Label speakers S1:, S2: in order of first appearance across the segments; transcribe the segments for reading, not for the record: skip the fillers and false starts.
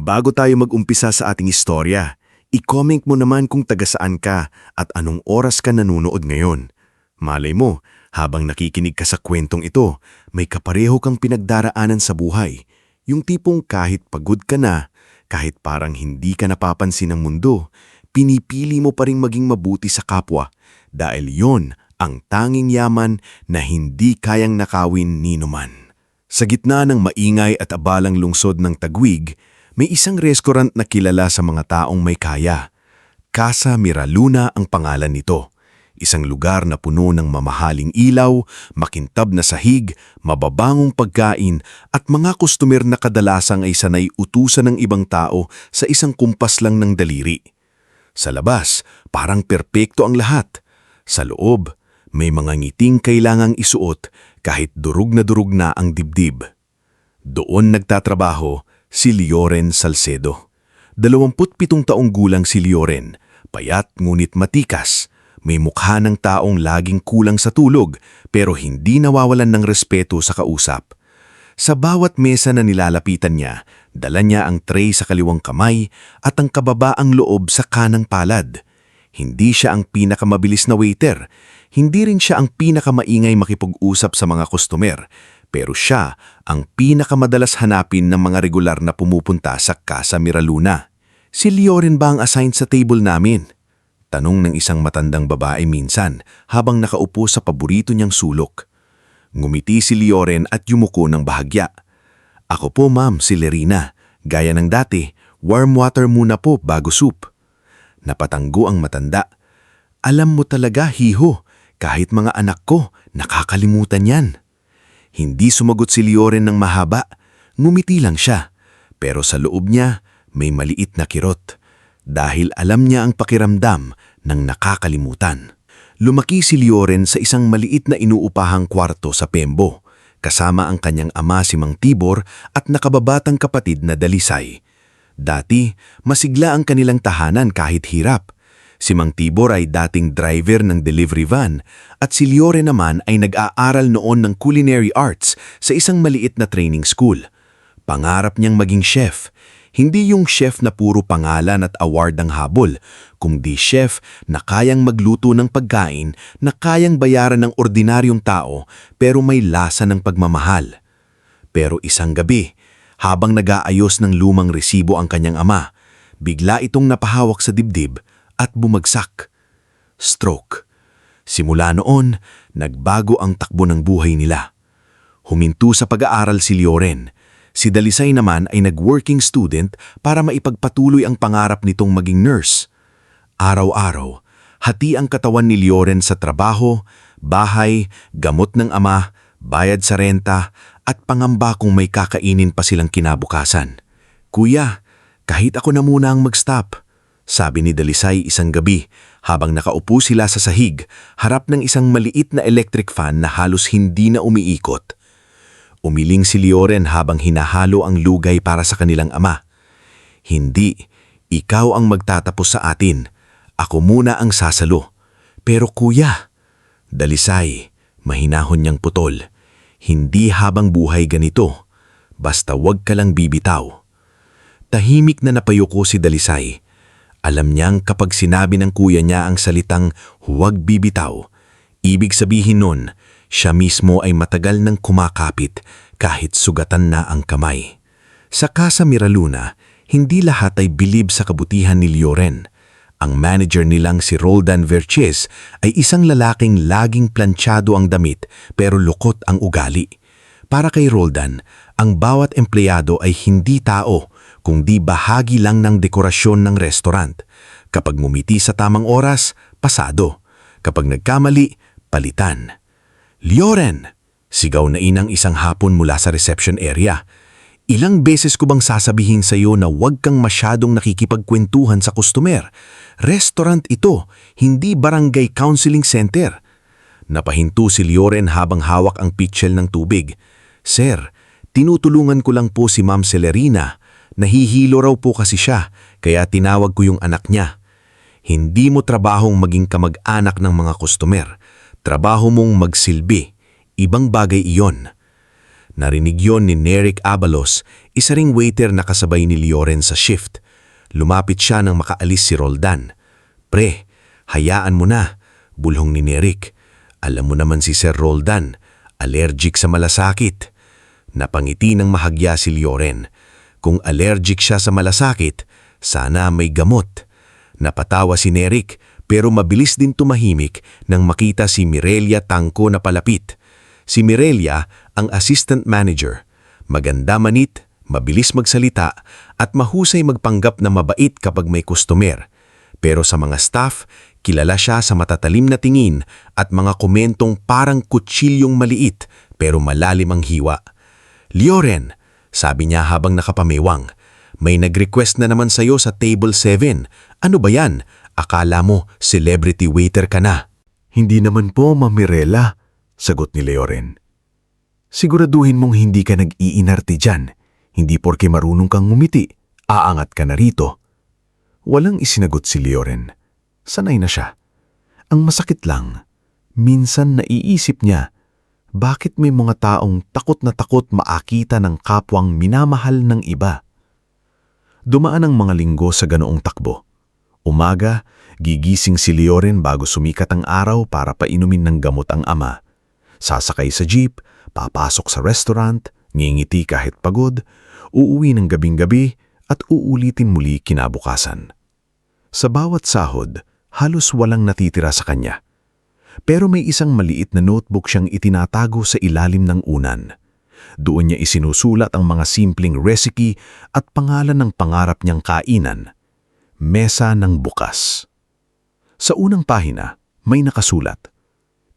S1: Bago tayo mag-umpisa sa ating istorya, i-comment mo naman kung taga saan ka at anong oras ka nanonood ngayon. Malay mo, habang nakikinig ka sa kwentong ito, may kapareho kang pinagdaraanan sa buhay. Yung tipong kahit pagod ka na, kahit parang hindi ka napapansin ng mundo, pinipili mo pa ring maging mabuti sa kapwa dahil yon ang tanging yaman na hindi kayang nakawin ni numan. Sa gitna ng maingay at abalang lungsod ng Taguig, may isang restaurant na kilala sa mga taong may kaya. Casa Miraluna ang pangalan nito. Isang lugar na puno ng mamahaling ilaw, makintab na sahig, mababangong pagkain at mga kustomer na kadalasang ay sanay utusan ng ibang tao sa isang kumpas lang ng daliri. Sa labas, parang perpekto ang lahat. Sa loob, may mga ngiting kailangang isuot kahit durug na ang dibdib. Doon nagtatrabaho si Lioren Salcedo. 27 taong gulang si Lioren, payat ngunit matikas. May mukha ng taong laging kulang sa tulog pero hindi nawawalan ng respeto sa kausap. Sa bawat mesa na nilalapitan niya, dala niya ang tray sa kaliwang kamay at ang kababaang loob sa kanang palad. Hindi siya ang pinakamabilis na waiter, hindi rin siya ang pinakamaingay makipag-usap sa mga kustomer, pero siya ang pinakamadalas hanapin ng mga regular na pumupunta sa Casa Miraluna. Si Lioren ba ang assigned sa table namin? Tanong ng isang matandang babae minsan habang nakaupo sa paborito niyang sulok. Ngumiti si Lioren at yumuko ng bahagya. Ako po ma'am, si Lerina. Gaya ng dati, warm water muna po bago soup. Napatanggo ang matanda. Alam mo talaga, hiho, kahit mga anak ko, nakakalimutan yan. Hindi sumagot si Lioren ng mahaba, ngumiti lang siya. Pero sa loob niya, may maliit na kirot. Dahil alam niya ang pakiramdam ng nakakalimutan. Lumaki si Lioren sa isang maliit na inuupahang kwarto sa Pembo, kasama ang kanyang ama si Mang Tibor at nakababatang kapatid na Dalisay. Dati, masigla ang kanilang tahanan kahit hirap. Si Mang Tibor ay dating driver ng delivery van at si Lioren naman ay nag-aaral noon ng culinary arts sa isang maliit na training school. Pangarap niyang maging chef. Hindi yung chef na puro pangalan at award ang habol, kundi chef na kayang magluto ng pagkain na kayang bayaran ng ordinaryong tao pero may lasa ng pagmamahal. Pero isang gabi, habang nag-aayos ng lumang resibo ang kanyang ama, bigla itong napahawak sa dibdib at bumagsak. Stroke. Simula noon, nagbago ang takbo ng buhay nila. Huminto sa pag-aaral si Lioren. Si Dalisay naman ay nag-working student para maipagpatuloy ang pangarap nitong maging nurse. Araw-araw, hati ang katawan ni Lioren sa trabaho, bahay, gamot ng ama, bayad sa renta, at pangamba kung may kakainin pa silang kinabukasan. Kuya, kahit ako na muna ang mag-stop, sabi ni Dalisay isang gabi habang nakaupo sila sa sahig, harap ng isang maliit na electric fan na halos hindi na umiikot. Umiling si Lioren habang hinahalo ang lugay para sa kanilang ama. Hindi, ikaw ang magtatapos sa atin. Ako muna ang sasalo. Pero kuya, Dalisay, mahinahon niyang putol. Hindi habang buhay ganito. Basta wag ka lang bibitaw. Tahimik na napayuko si Dalisay. Alam niyang kapag sinabi ng kuya niya ang salitang huwag bibitaw, ibig sabihin nun, siya mismo ay matagal nang kumakapit kahit sugatan na ang kamay. Sa Casa Miraluna, hindi lahat ay bilib sa kabutihan ni Lioren. Ang manager nilang si Roldan Verchez ay isang lalaking laging planchado ang damit pero lukot ang ugali. Para kay Roldan, ang bawat empleyado ay hindi tao, kundi bahagi lang ng dekorasyon ng restaurant. Kapag ngumiti sa tamang oras, pasado. Kapag nagkamali, palitan. Lioren! Sigaw na inang isang hapon mula sa reception area. Ilang beses ko bang sasabihin sa iyo na huwag kang masyadong nakikipagkwentuhan sa customer? Restaurant ito, hindi barangay counseling center. Napahinto si Lioren habang hawak ang pitchel ng tubig. Sir, tinutulungan ko lang po si Ma'am Celerina. Nahihilo raw po kasi siya, kaya tinawag ko yung anak niya. Hindi mo trabahong maging kamag-anak ng mga customer. Trabaho mong magsilbi. Ibang bagay iyon. Narinig yon ni Neric Abalos, isa ring waiter na kasabay ni Lioren sa shift. Lumapit siya nang makaalis si Roldan. "Pre, hayaan mo na," bulhong ni Neric. "Alam mo naman si Sir Roldan, allergic sa malasakit." Napangiti ng mahagya si Lioren. Kung allergic siya sa malasakit, sana may gamot. Napatawa si Neric pero mabilis din tumahimik nang makita si Mirelia Tangko na palapit. Si Mirelia ang assistant manager. Maganda manit, mabilis magsalita at mahusay magpanggap na mabait kapag may customer. Pero sa mga staff, kilala siya sa matatalim na tingin at mga komentong parang kutsilyong maliit pero malalim ang hiwa. "Lioren," sabi niya habang nakapamewang, "may nag-request na naman sa'yo sa table 7. Ano ba yan? Akala mo celebrity waiter ka na."
S2: "Hindi naman po, Ma'am Mirela," sagot ni Lioren. "Siguraduhin mong hindi ka nag-iinarte dyan. Hindi porke marunong kang ngumiti, aangat ka na rito." Walang isinagot si Lioren. Sanay na siya. Ang masakit lang, minsan naiisip niya, bakit may mga taong takot na takot maakita ng kapwang minamahal ng iba? Dumaan ang mga linggo sa ganoong takbo. Umaga, gigising si Lioren bago sumikat ang araw para painumin ng gamot ang ama. Sasakay sa jeep, papasok sa restaurant, ngingiti kahit pagod, uuwi ng gabing-gabi at uulitin muli kinabukasan. Sa bawat sahod, halos walang natitira sa kanya. Pero may isang maliit na notebook siyang itinatago sa ilalim ng unan. Doon niya isinusulat ang mga simpleng recipe at pangalan ng pangarap niyang kainan. Mesa ng bukas. Sa unang pahina, may nakasulat,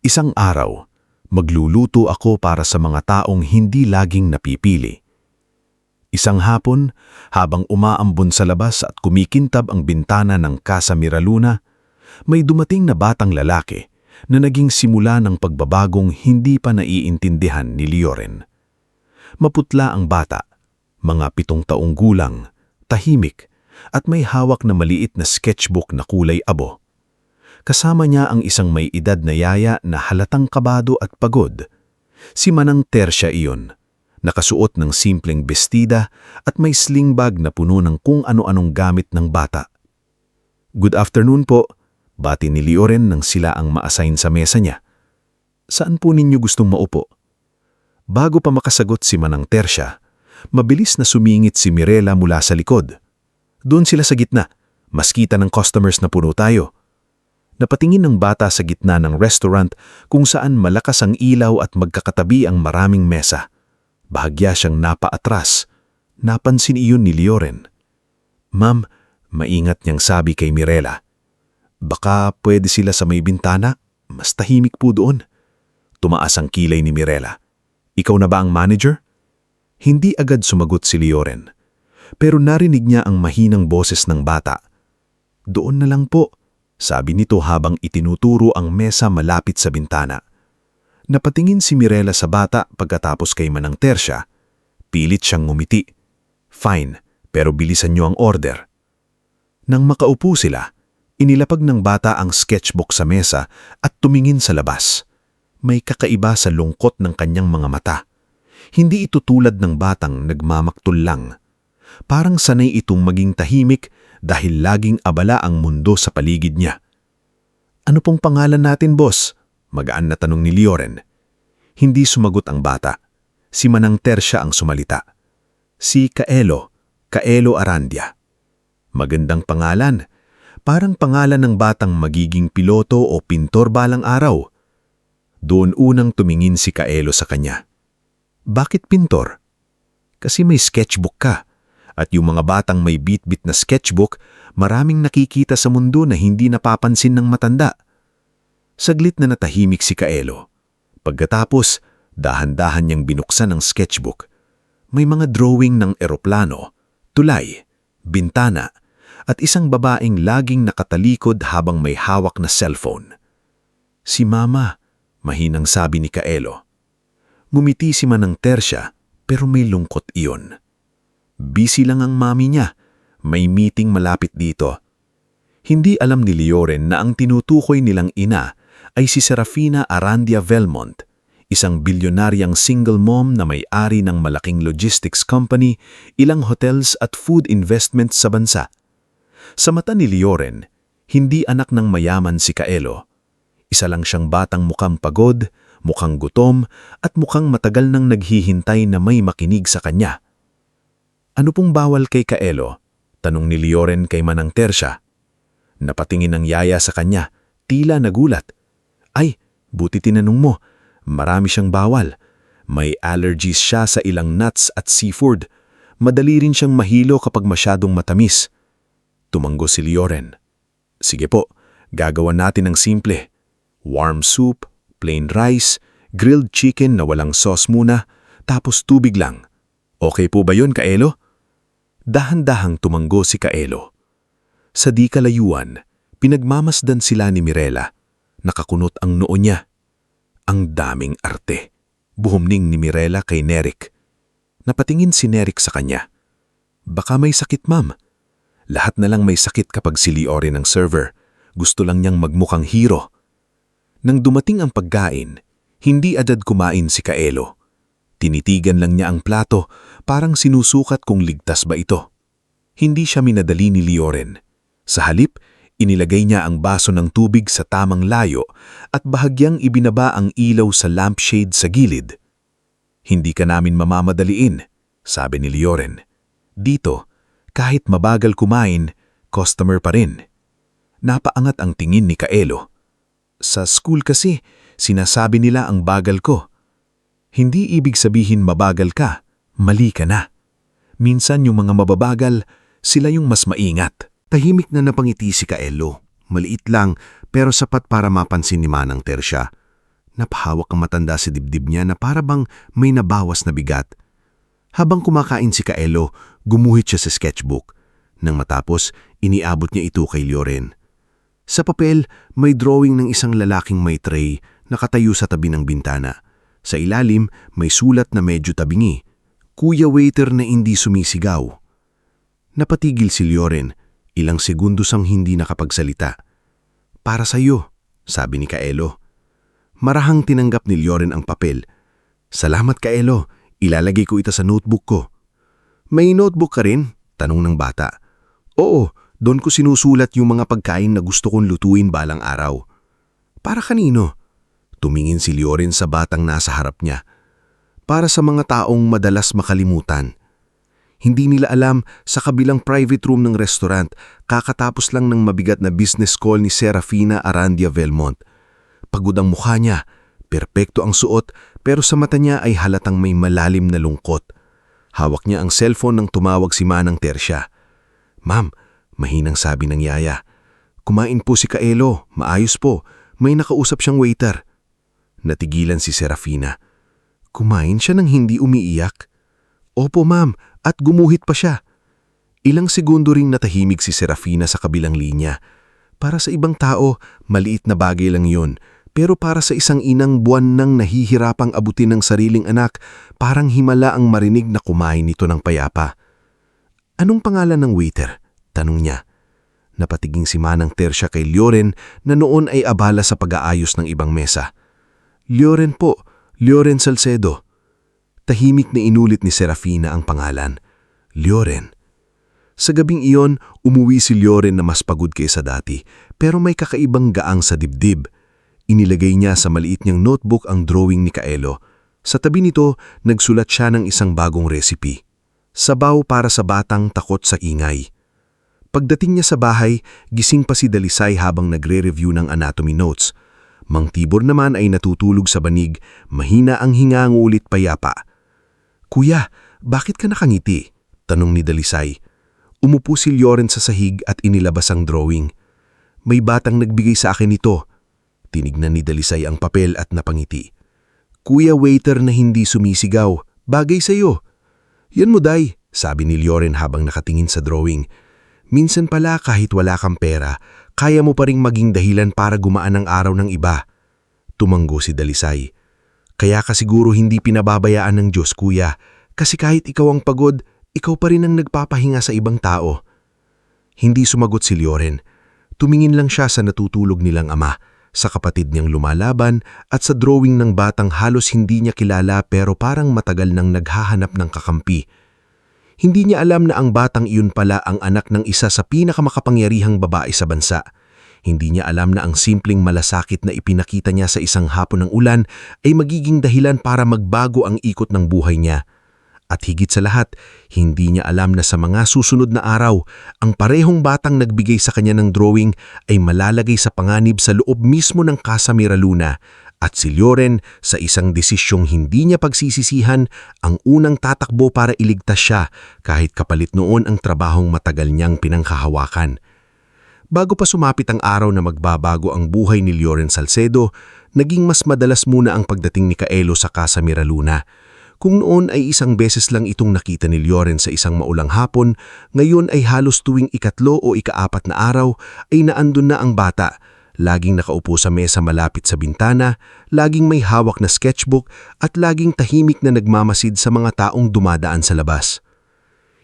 S2: "Isang araw, magluluto ako para sa mga taong hindi laging napipili." Isang hapon, habang umaambon sa labas at kumikintab ang bintana ng Casa Miraluna, may dumating na batang lalaki na naging simula ng pagbabagong hindi pa naiintindihan ni Lioren. Maputla ang bata, mga 7 taong gulang, tahimik, at may hawak na maliit na sketchbook na kulay abo. Kasama niya ang isang may edad na yaya na halatang kabado at pagod. Si Manang Tercia iyon, nakasuot ng simpleng bestida at may sling bag na puno ng kung ano-anong gamit ng bata. "Good afternoon po," bati ni Lioren nang sila ang ma-assign sa mesa niya. "Saan po ninyo gustong maupo?" Bago pa makasagot si Manang Tercia, mabilis na sumingit si Mirela mula sa likod. "Doon sila sa gitna, mas kita ng customers na puno tayo." Napatingin ng bata sa gitna ng restaurant kung saan malakas ang ilaw at magkakatabi ang maraming mesa. Bahagya siyang napaatras. Napansin iyon ni Lioren. "Ma'am," maingat niyang sabi kay Mirela, "baka pwede sila sa may bintana? Mas tahimik po doon." Tumaas ang kilay ni Mirela. "Ikaw na ba ang manager?" Hindi agad sumagot si Lioren. Pero narinig niya ang mahinang boses ng bata. "Doon na lang po," sabi nito habang itinuturo ang mesa malapit sa bintana. Napatingin si Mirela sa bata pagkatapos kay Manang Tercia. Pilit siyang ngumiti. "Fine, pero bilisan niyo ang order." Nang makaupo sila, inilapag ng bata ang sketchbook sa mesa at tumingin sa labas. May kakaiba sa lungkot ng kanyang mga mata. Hindi ito tulad ng batang nagmamaktol lang. Parang sanay itong maging tahimik dahil laging abala ang mundo sa paligid niya. "Ano pong pangalan natin, boss?" magaan na tanong ni Lioren. Hindi sumagot ang bata. Si Manang Tercia ang sumalita. "Si Kaelo, Kaelo Arandia." Magandang pangalan. Parang pangalan ng batang magiging piloto o pintor balang araw. Doon unang tumingin si Kaelo sa kanya. "Bakit pintor?" "Kasi may sketchbook ka. At yung mga batang may bit-bit na sketchbook, maraming nakikita sa mundo na hindi napapansin ng matanda." Saglit na natahimik si Kaelo. Pagkatapos, dahan-dahan niyang binuksan ang sketchbook. May mga drawing ng eroplano, tulay, bintana, at isang babaeng laging nakatalikod habang may hawak na cellphone. "Si Mama," mahinang sabi ni Kaelo. Ngumiti si Manang Tercia, pero may lungkot iyon. Busy lang ang mami niya. May meeting malapit dito. Hindi alam ni Lioren na ang tinutukoy nilang ina ay si Serafina Arandia Velmont, isang bilyonaryang single mom na may-ari ng malaking logistics company, ilang hotels at food investments sa bansa. Sa mata ni Leoren, hindi anak ng mayaman si Kaelo. Isa lang siyang batang mukhang pagod, mukhang gutom, at mukhang matagal nang naghihintay na may makinig sa kanya. Ano pong bawal kay Kaelo? Tanong ni Leoren kay Manang Tercia. Napatingin ang yaya sa kanya, tila nagulat. Ay, buti tinanong mo. Marami siyang bawal. May allergies siya sa ilang nuts at seafood. Madali rin siyang mahilo kapag masyadong matamis. Tumanggo si Leoren. Sige po, gagawan natin ng simple. Warm soup, plain rice, grilled chicken na walang sauce muna, tapos tubig lang. Okay po ba yun, Kaelo? Dahan-dahang tumanggo si Kaelo. Sa di kalayuan, pinagmamasdan sila ni Mirela. Nakakunot ang noo niya. Ang daming arte. Buhumning ni Mirela kay Nerik. Napatingin si Nerik sa kanya. Baka may sakit, ma'am. Lahat na lang may sakit kapag si Leoren ang server. Gusto lang niyang magmukhang hero. Nang dumating ang pagkain, hindi agad kumain si Kaelo. Tinitigan lang niya ang plato, parang sinusukat kung ligtas ba ito. Hindi siya minadali ni Leoren. Sa halip, inilagay niya ang baso ng tubig sa tamang layo at bahagyang ibinaba ang ilaw sa lampshade sa gilid. Hindi ka namin mamamadaliin, sabi ni Leoren. Dito, kahit mabagal kumain, customer pa rin. Napaangat ang tingin ni Kaelo. Sa school kasi, sinasabi nila ang bagal ko. Hindi ibig sabihin mabagal ka, mali ka na. Minsan yung mga mababagal, sila yung mas maingat.
S1: Tahimik na napangiti si Kaelo. Maliit lang pero sapat para mapansin ni Manang Tercia. Napahawak ang matanda sa dibdib niya na para bang may nabawas na bigat. Habang kumakain si Kaelo, gumuhit siya sa sketchbook. Nang matapos, iniabot niya ito kay Leoren. Sa papel, may drawing ng isang lalaking may tray nakatayo sa tabi ng bintana. Sa ilalim, may sulat na medyo tabingi. Kuya waiter na hindi sumisigaw. Napatigil si Leoren. Ilang segundos ang hindi nakapagsalita. Para sa'yo, sabi ni Kaelo. Marahang tinanggap ni Leoren ang papel. Salamat, Kaelo. Ilalagay ko ito sa notebook ko. May notebook ka rin? Tanong ng bata. Oo, doon ko sinusulat yung mga pagkain na gusto kong lutuin balang araw. Para kanino? Tumingin si Leoren sa batang nasa harap niya. Para sa mga taong madalas makalimutan. Hindi nila alam sa kabilang private room ng restaurant, kakatapos lang ng mabigat na business call ni Serafina Arandia Velmont. Pagod ang mukha niya, perpekto ang suot, pero sa mata niya ay halatang may malalim na lungkot. Hawak niya ang cellphone nang tumawag si Manang Tercia. Ma'am, mahinang sabi ng yaya. Kumain po si Kaelo, maayos po, may nakausap siyang waiter. Natigilan si Serafina. Kumain siya nang hindi umiiyak? Opo ma'am, at gumuhit pa siya. Ilang segundo ring natahimik si Serafina sa kabilang linya. Para sa ibang tao, maliit na bagay lang yun. Pero para sa isang inang buwan nang nahihirapang abutin ng sariling anak, parang himala ang marinig na kumain nito ng payapa. Anong pangalan ng waiter? Tanong niya. Napatiging si Manang Tercia kay Leoren na noon ay abala sa pag-aayos ng ibang mesa. Leoren po, Leoren Salcedo. Tahimik na inulit ni Serafina ang pangalan. Leoren. Sa gabing iyon, umuwi si Leoren na mas pagod kaysa dati, pero may kakaibang gaang sa dibdib. Inilagay niya sa maliit niyang notebook ang drawing ni Kaelo. Sa tabi nito, nagsulat siya ng isang bagong recipe. Sabaw para sa batang takot sa ingay. Pagdating niya sa bahay, gising pa si Dalisay habang nagre-review ng anatomy notes. Mang Tibor naman ay natutulog sa banig, mahina ang hinga ngulit payapa. Kuya, bakit ka nakangiti? Tanong ni Dalisay. Umupo si Leoren sa sahig at inilabas ang drawing. May batang nagbigay sa akin ito. Tinignan ni Dalisay ang papel at napangiti. Kuya waiter na hindi sumisigaw, bagay sa'yo. Yan mo day, sabi ni Leoren habang nakatingin sa drawing. Minsan pala kahit wala kang pera, kaya mo pa ring maging dahilan para gumaan ang araw ng iba. Tumanggo si Dalisay. Kaya ka siguro hindi pinababayaan ng Diyos, kuya. Kasi kahit ikaw ang pagod, ikaw pa rin ang nagpapahinga sa ibang tao. Hindi sumagot si Leoren. Tumingin lang siya sa natutulog nilang ama.
S3: sa kapatid niyang lumalaban at sa drawing ng batang halos hindi niya kilala pero parang matagal nang naghahanap ng kakampi. Hindi niya alam na ang batang iyon pala ang anak ng isa sa pinakamakapangyarihang babae sa bansa. Hindi niya alam na ang simpleng malasakit na ipinakita niya sa isang hapon ng ulan ay magiging dahilan para magbago ang ikot ng buhay niya. At higit sa lahat, hindi niya alam na sa mga susunod na araw, ang parehong batang nagbigay sa kanya ng drawing ay malalagay sa panganib sa loob mismo ng Casa Miraluna at si Lioren sa isang desisyong hindi niya pagsisisihan ang unang tatakbo para iligtas siya kahit kapalit noon ang trabahong matagal niyang pinanghahawakan. Bago pa sumapit ang araw na magbabago ang buhay ni Lioren Salcedo, naging mas madalas muna ang pagdating ni Kaelo sa Casa Miraluna. Kung noon ay isang beses lang itong nakita ni Lioren sa isang maulang hapon, ngayon ay halos tuwing ikatlo o ikaapat na araw ay naandun na ang bata. Laging nakaupo sa mesa malapit sa bintana, laging may hawak na sketchbook at laging tahimik na nagmamasid sa mga taong dumadaan sa labas.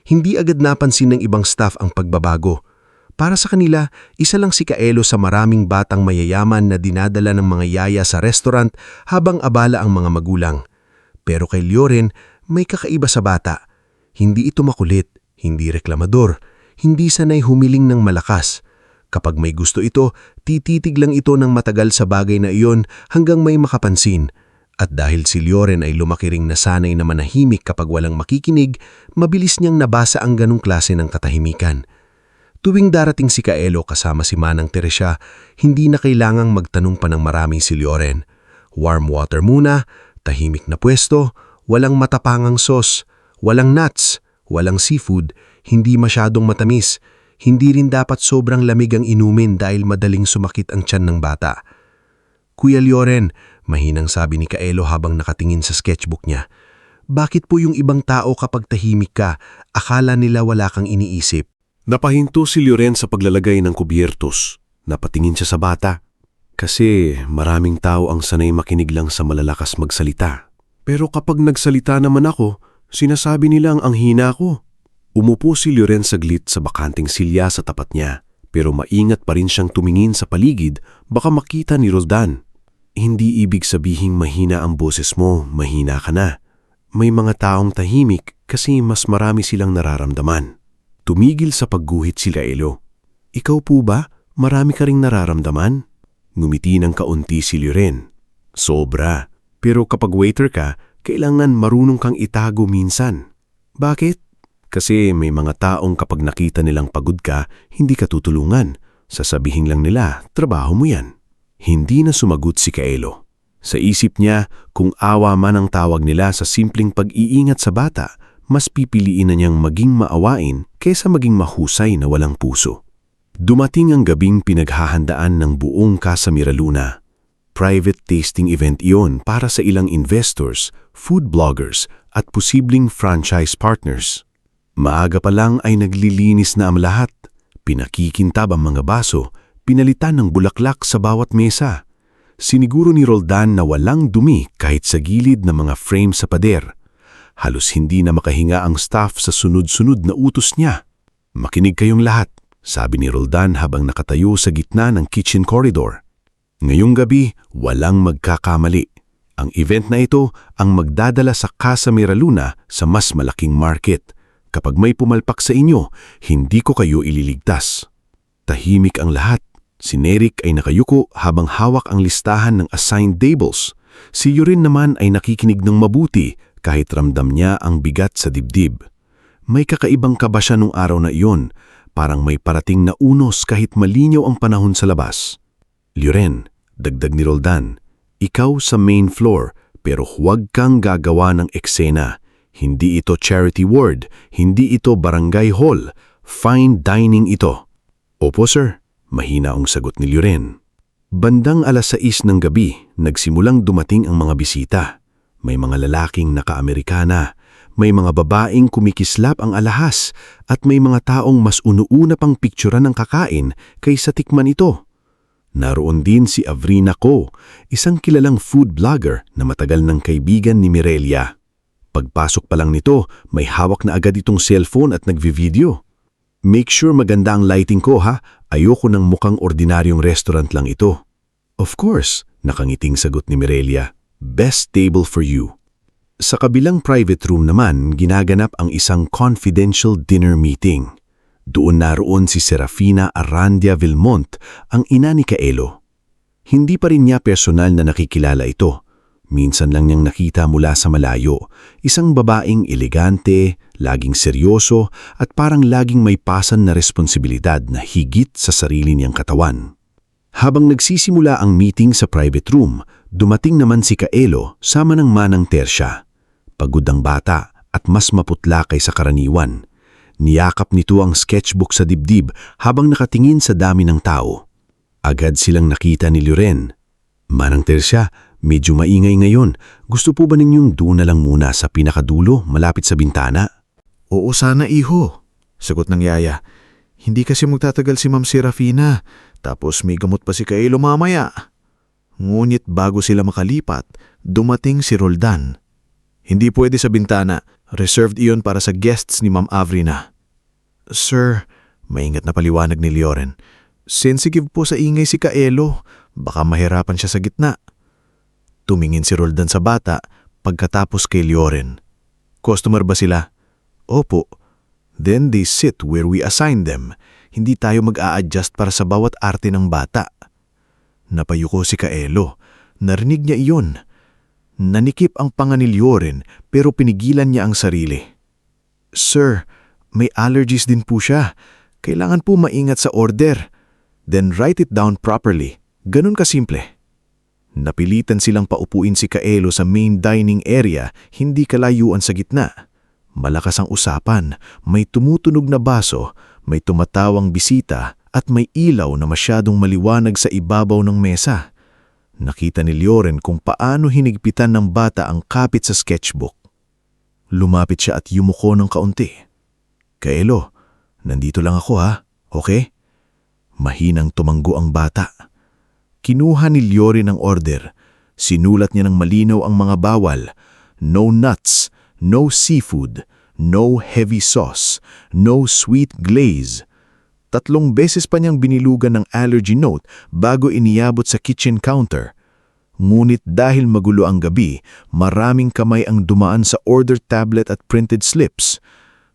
S3: Hindi agad napansin ng ibang staff ang pagbabago. Para sa kanila, isa lang si Kaelo sa maraming batang mayayaman na dinadala ng mga yaya sa restaurant habang abala ang mga magulang. Pero kay Lioren, may kakaiba sa bata. Hindi ito makulit, hindi reklamador, hindi sanay humiling ng malakas. Kapag may gusto ito, tititig lang ito ng matagal sa bagay na iyon hanggang may makapansin. At dahil si Lioren ay lumaki ring nasanay na manahimik kapag walang makikinig, mabilis niyang nabasa ang ganong klase ng katahimikan. Tuwing darating si Kaelo kasama si Manang Teresia, hindi na kailangang magtanong pa ng marami si Lioren. Warm water muna, tahimik na pwesto, walang matapangang sauce, walang nuts, walang seafood, hindi masyadong matamis, hindi rin dapat sobrang lamig ang inumin dahil madaling sumakit ang tiyan ng bata. Kuya Lioren, mahinang sabi ni Kaelo habang nakatingin sa sketchbook niya, bakit po yung ibang tao kapag tahimik ka, akala nila wala kang iniisip?
S4: Napahinto si Lioren sa paglalagay ng kubyertos. Napatingin siya sa bata. Kasi maraming tao ang sanay makinig lang sa malalakas magsalita. Pero kapag nagsalita naman ako, sinasabi nilang ang hina ko. Umupo si Lioren saglit sa bakanting silya sa tapat niya, pero maingat pa rin siyang tumingin sa paligid, baka makita ni Roldan. Hindi ibig sabihing mahina ang boses mo, mahina ka na. May mga taong tahimik kasi mas marami silang nararamdaman. Tumigil sa pagguhit si Kaelo. Ikaw po ba? Marami ka ring nararamdaman? Ngumiti ng kaunti si Lioren. Sobra. Pero kapag waiter ka, kailangan marunong kang itago minsan. Bakit? Kasi may mga taong kapag nakita nilang pagod ka, hindi ka tutulungan. Sasabihin lang nila, trabaho mo yan. Hindi na sumagot si Kaelo. Sa isip niya, kung awa man ang tawag nila sa simpleng pag-iingat sa bata, mas pipiliin na niyang maging maawain kaysa maging mahusay na walang puso. Dumating ang gabing pinaghahandaan ng buong Casa Miraluna. Private tasting event iyon para sa ilang investors, food bloggers at posibleng franchise partners. Maaga pa lang ay naglilinis na ang lahat. Pinakikintab ang mga baso, pinalitan ng bulaklak sa bawat mesa. Siniguro ni Roldan na walang dumi kahit sa gilid ng mga frame sa pader. Halos hindi na makahinga ang staff sa sunod-sunod na utos niya. Makinig kayong lahat, sabi ni Roldan habang nakatayo sa gitna ng kitchen corridor. Ngayong gabi, walang magkakamali. Ang event na ito ang magdadala sa Casa Miraluna sa mas malaking market. Kapag may pumalpak sa inyo, hindi ko kayo ililigtas. Tahimik ang lahat. Si Nerik ay nakayuko habang hawak ang listahan ng assigned tables. Si Yorin naman ay nakikinig ng mabuti kahit ramdam niya ang bigat sa dibdib. May kakaibang kaba siya nung araw na iyon, parang may parating na unos kahit malinaw ang panahon sa labas. Lioren, dagdag ni Roldan, ikaw sa main floor pero huwag kang gagawa ng eksena. Hindi ito charity ward, hindi ito barangay hall, fine dining ito. Opo sir, mahina ang sagot ni Lioren. Bandang 6:00 ng gabi, nagsimulang dumating ang mga bisita. May mga lalaking naka-Amerikana, may mga babaeng kumikislap ang alahas, at may mga taong mas unuuna pang pikturan ng kakain kaysa tikman ito. Naroon din si Avrina Ko, isang kilalang food blogger na matagal ng kaibigan ni Mirelia. Pagpasok pa lang nito, may hawak na agad itong cellphone at nagvi-video. Make sure maganda ang lighting ko ha, ayoko ng mukhang ordinaryong restaurant lang ito.
S3: Of course, nakangiting sagot ni Mirelia. Best table for you. Sa kabilang private room naman, ginaganap ang isang confidential dinner meeting. Doon naroon si Serafina Arrandia Vilmont, ang ina ni Kaelo. Hindi pa rin niya personal na nakikilala ito. Minsan lang niyang nakita mula sa malayo. Isang babaeng elegante, laging seryoso at parang laging may pasan na responsibilidad na higit sa sarili niyang katawan. Habang nagsisimula ang meeting sa private room, dumating naman si Kaelo sama ng manang Tersia. Pagod ang bata at mas maputla kaysa karaniwan. Niyakap nito ang sketchbook sa dibdib habang nakatingin sa dami ng tao. Agad silang nakita ni Loren. Manang Tersia, medyo maingay ngayon. Gusto po ba ninyong doon na lang muna sa pinakadulo, malapit sa bintana?
S2: Oo sana iho, sagot ng yaya. Hindi kasi magtatagal si Ma'am Serafina, tapos may gamot pa si Kaelo mamaya. Ngunit bago sila makalipat, dumating si Roldan. Hindi pwede sa bintana, reserved iyon para sa guests ni Ma'am Avrina. Sir, maingat na paliwanag ni Loren. Sensitive po sa ingay si Kaelo, baka mahirapan siya sa gitna. Tumingin si Roldan sa bata pagkatapos kay Loren. Customer ba sila? Opo. Then they sit where we assign them. Hindi tayo mag-a-adjust para sa bawat arte ng bata. Napayuko si Kaelo. Narinig niya iyon. Nanikip ang panga ni Loren pero pinigilan niya ang sarili. Sir, may allergies din po siya. Kailangan po maingat sa order. Then write it down properly. Ganun kasimple. Napilitan silang paupuin si Kaelo sa main dining area, hindi kalayuan sa gitna. Malakas ang usapan, may tumutunog na baso, may tumatawang bisita at may ilaw na masyadong maliwanag sa ibabaw ng mesa. Nakita ni Loren kung paano hinigpitan ng bata ang kapit sa sketchbook. Lumapit siya at yumuko ng kaunti. Kaelo, nandito lang ako ha, okay? Mahinang tumanggo ang bata. Kinuha ni Loren ang order. Sinulat niya ng malinaw ang mga bawal. No nuts, no seafood, no heavy sauce, no sweet glaze. 3 beses pa niyang binilugan ng allergy note bago iniyabot sa kitchen counter. Ngunit dahil magulo ang gabi, maraming kamay ang dumaan sa order tablet at printed slips.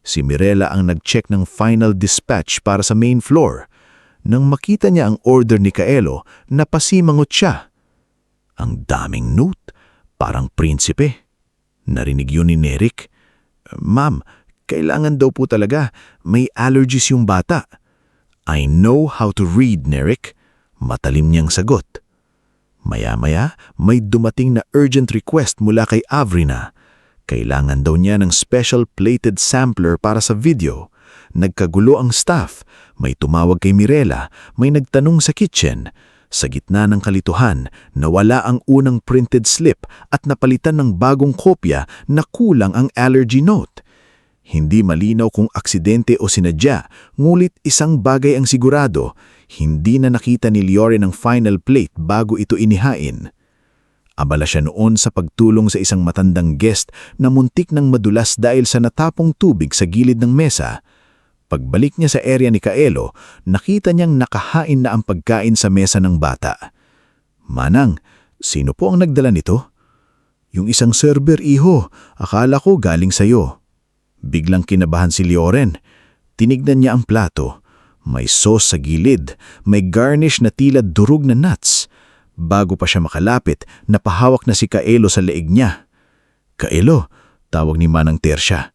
S2: Si Mirela ang nag-check ng final dispatch para sa main floor. Nang makita niya ang order ni Kaelo, napasimangot siya. Ang daming note, parang prinsipe. Narinig yun ni Nerik. Ma'am, kailangan daw po talaga. May allergies yung bata. I know how to read, Nerik. Matalim niyang sagot. Maya-maya, may dumating na urgent request mula kay Avrina. Kailangan daw niya ng special plated sampler para sa video. Nagkagulo ang staff. May tumawag kay Mirela. May nagtanong sa kitchen. Sa gitna ng kalituhan, nawala ang unang printed slip at napalitan ng bagong kopya na kulang ang allergy note. Hindi malinaw kung aksidente o sinadya, ngulit isang bagay ang sigurado, hindi na nakita ni Loren ang final plate bago ito inihain. Abala siya noon sa pagtulong sa isang matandang guest na muntik ng madulas dahil sa natapong tubig sa gilid ng mesa. Pagbalik niya sa area ni Kaelo, nakita niyang nakahain na ang pagkain sa mesa ng bata. Manang, sino po ang nagdala nito? Yung isang server, iho. Akala ko galing sa'yo. Biglang kinabahan si Loren. Tinignan niya ang plato. May sauce sa gilid. May garnish na tila durog na nuts. Bago pa siya makalapit, napahawak na si Kaelo sa leeg niya. Kaelo, tawag ni Manang Tersia.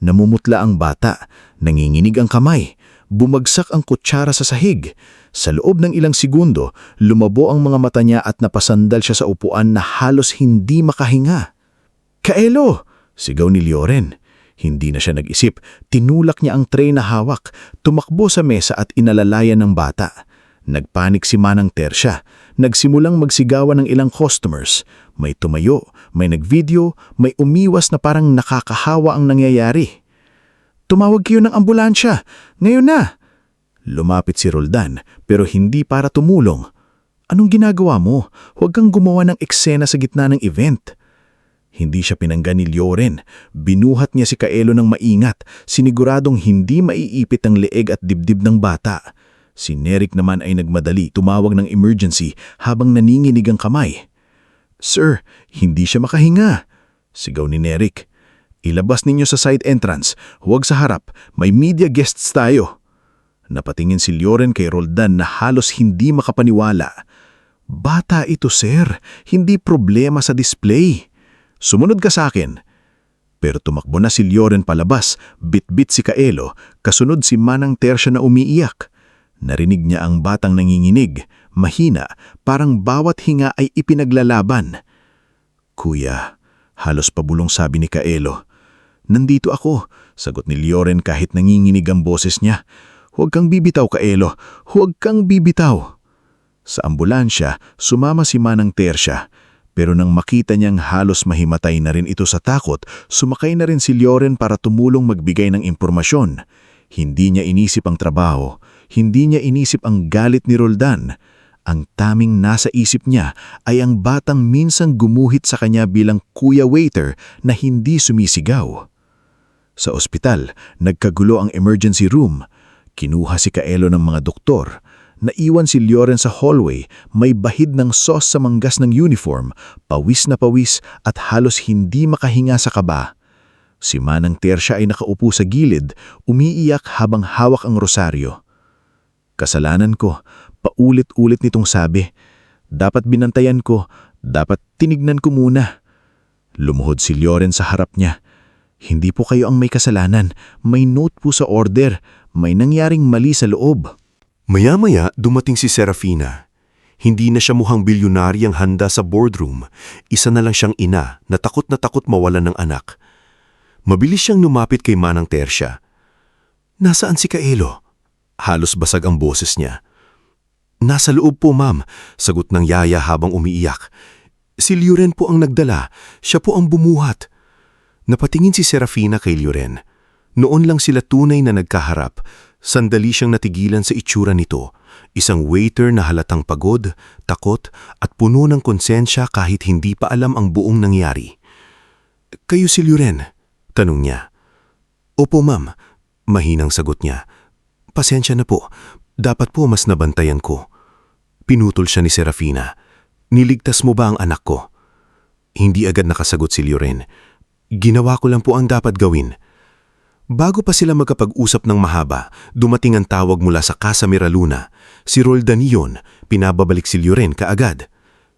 S2: Namumutla ang bata, nanginginig ang kamay, bumagsak ang kutsara sa sahig. Sa loob ng ilang segundo, lumabo ang mga mata niya at napasandal siya sa upuan na halos hindi makahinga. Kaelo! Sigaw ni Loren. Hindi na siya nag-isip, tinulak niya ang tray na hawak, tumakbo sa mesa at inalalayan ng bata. Nagpanik si Manang Tersia, nagsimulang magsigawan ng ilang customers. May tumayo, may nagvideo, may umiwas na parang nakakahawa ang nangyayari. Tumawag kayo ng ambulansya, ngayon na! Lumapit si Roldan pero hindi para tumulong. Anong ginagawa mo? Huwag kang gumawa ng eksena sa gitna ng event. Hindi siya pinanggan ni Loren. Binuhat niya si Kaelo ng maingat, siniguradong hindi maiipit ang leeg at dibdib ng bata. Si Nerik naman ay nagmadali tumawag ng emergency habang naninginig ang kamay. "Sir, hindi siya makahinga," sigaw ni Nerik. "Ilabas ninyo sa side entrance, huwag sa harap, may media guests tayo." Napatingin si Lioren kay Roldan na halos hindi makapaniwala. "Bata ito, sir, hindi problema sa display. Sumunod ka sa akin." Pero tumakbo na si Lioren palabas, bit-bit si Kaelo, kasunod si Manang Tercia na umiiyak. Narinig niya ang batang nanginginig, mahina, parang bawat hinga ay ipinaglalaban. "Kuya," halos pabulong sabi ni Kaelo. "Nandito ako," sagot ni Lioren kahit nanginginig ang boses niya. "Huwag kang bibitaw, Kaelo, huwag kang bibitaw." Sa ambulansya, sumama si Manang Tercia. Pero nang makita niyang halos mahimatay na rin ito sa takot, sumakay na rin si Lioren para tumulong magbigay ng impormasyon. Hindi niya inisip ang trabaho, hindi niya inisip ang galit ni Roldan. Ang taming nasa isip niya ay ang batang minsang gumuhit sa kanya bilang kuya waiter na hindi sumisigaw. Sa ospital, nagkagulo ang emergency room. Kinuha si Kaelo ng mga doktor. Naiwan si Lioren sa hallway, may bahid ng sauce sa manggas ng uniform, pawis na pawis at halos hindi makahinga sa kaba. Si Manang Tercia ay nakaupo sa gilid, umiiyak habang hawak ang rosaryo. "Kasalanan ko," paulit-ulit nitong sabi. "Dapat binantayan ko, dapat tinignan ko muna." Lumuhod si Lioren sa harap niya. "Hindi po kayo ang may kasalanan, may note po sa order, may nangyaring mali sa loob."
S4: Maya-maya dumating si Serafina. Hindi na siya mukhang bilyonaryang handa sa boardroom. Isa na lang siyang ina na takot mawalan ng anak. Mabilis siyang lumapit kay Manang Tercia. "Nasaan si Kaelo?" Halos basag ang boses niya. "Nasa loob po, ma'am," sagot ng yaya habang umiiyak. "Si Lioren po ang nagdala. Siya po ang bumuhat." Napatingin si Serafina kay Lioren. Noon lang sila tunay na nagkaharap. Sandali siyang natigilan sa itsura nito. Isang waiter na halatang pagod, takot at puno ng konsensya kahit hindi pa alam ang buong nangyari. "Kayo si Lioren?" tanong niya. "Opo, ma'am," mahinang sagot niya. "Pasensya na po. Dapat po mas nabantayan ko." Pinutol siya ni Serafina. "Niligtas mo ba ang anak ko?" Hindi agad nakasagot si Lioren. "Ginawa ko lang po ang dapat gawin." Bago pa sila magkapag-usap ng mahaba, dumating ang tawag mula sa Casa Miraluna. Si Roldan iyon, pinababalik si Lioren kaagad.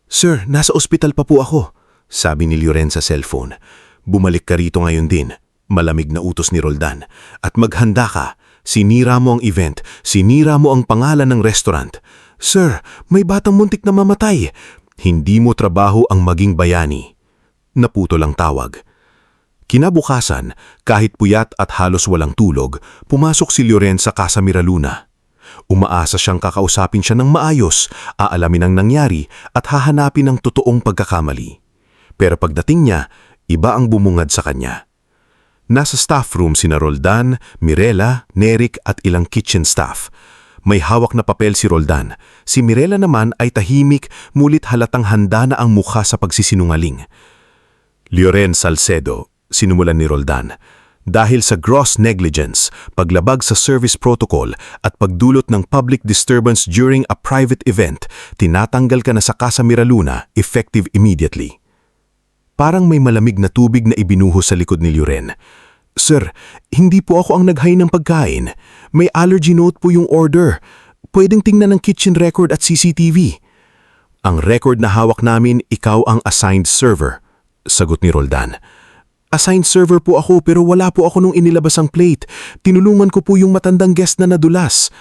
S4: "Sir, nasa ospital pa po ako," sabi ni Lioren sa cellphone. "Bumalik ka rito ngayon din," malamig na utos ni Roldan. "At maghanda ka. Sinira mo ang event, sinira mo ang pangalan ng restaurant." "Sir, may batang muntik na mamatay." "Hindi mo trabaho ang maging bayani." Naputol ang tawag. Kinabukasan, kahit puyat at halos walang tulog, pumasok si Lioren sa Casa Miraluna. Umaasa siyang kakausapin siya ng maayos, aalamin ang nangyari at hahanapin ang totoong pagkakamali. Pero pagdating niya, iba ang bumungad sa kanya. Nasa staff room sina Roldan, Mirela, Nerik at ilang kitchen staff. May hawak na papel si Roldan. Si Mirela naman ay tahimik, mulit halatang handa na ang mukha sa pagsisinungaling. "Lioren Salcedo," sinumulan ni Roldan. "Dahil sa gross negligence, paglabag sa service protocol at pagdulot ng public disturbance during a private event, tinatanggal ka na sa Casa Miraluna effective immediately." Parang may malamig na tubig na ibinuhos sa likod ni Lioren. "Sir, hindi po ako ang naghain ng pagkain. May allergy note po yung order. Pwedeng tingnan ng kitchen record at CCTV." "Ang record na hawak namin, ikaw ang assigned server," sagot ni Roldan. "Assigned server po ako pero wala po ako nung inilabas ang plate. Tinulungan ko po yung matandang guest na nadulas."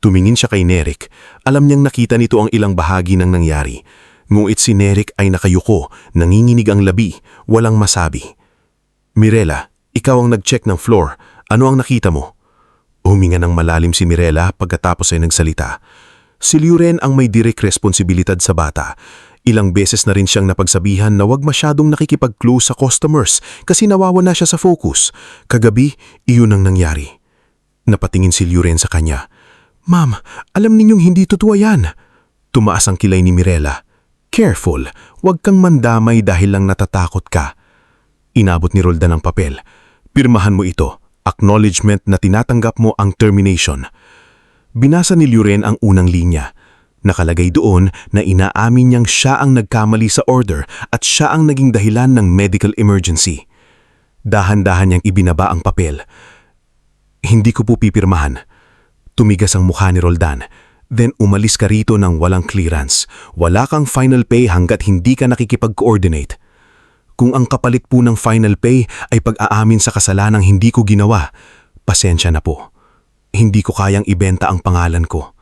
S4: Tumingin siya kay Nerik. Alam niyang nakita nito ang ilang bahagi ng nangyari. Ngunit si Nerik ay nakayuko, nanginginig ang labi, walang masabi. "Mirela, ikaw ang nag-check ng floor. Ano ang nakita mo?" Huminga ng malalim si Mirela pagkatapos ay nagsalita. Si Lioren ang may direct responsibilidad sa bata. Ilang beses na rin siyang napagsabihan na wag masyadong nakikipag-close sa customers kasi nawawala siya sa focus. Kagabi, iyon ang nangyari. Napatingin si Lioren sa kanya. "Ma'am, alam ninyong hindi totoo yan." Tumaas ang kilay ni Mirela. "Careful, wag kang mandamay dahil lang natatakot ka." Inabot ni Roldan ang papel. "Pirmahan mo ito. Acknowledgement na tinatanggap mo ang termination."
S2: Binasa ni Loren ang unang linya. Nakalagay doon na inaamin niyang siya ang nagkamali sa order at siya ang naging dahilan ng medical emergency. Dahan-dahan niyang ibinaba ang papel. Hindi ko po pipirmahan. Tumigas ang mukha ni Roldan. Then umalis ka rito ng walang clearance. Wala kang final pay hanggat hindi ka nakikipag-coordinate. Kung ang kapalit po ng final pay ay pag-aamin sa kasalanang hindi ko ginawa, pasensya na po. Hindi ko kayang ibenta ang pangalan ko.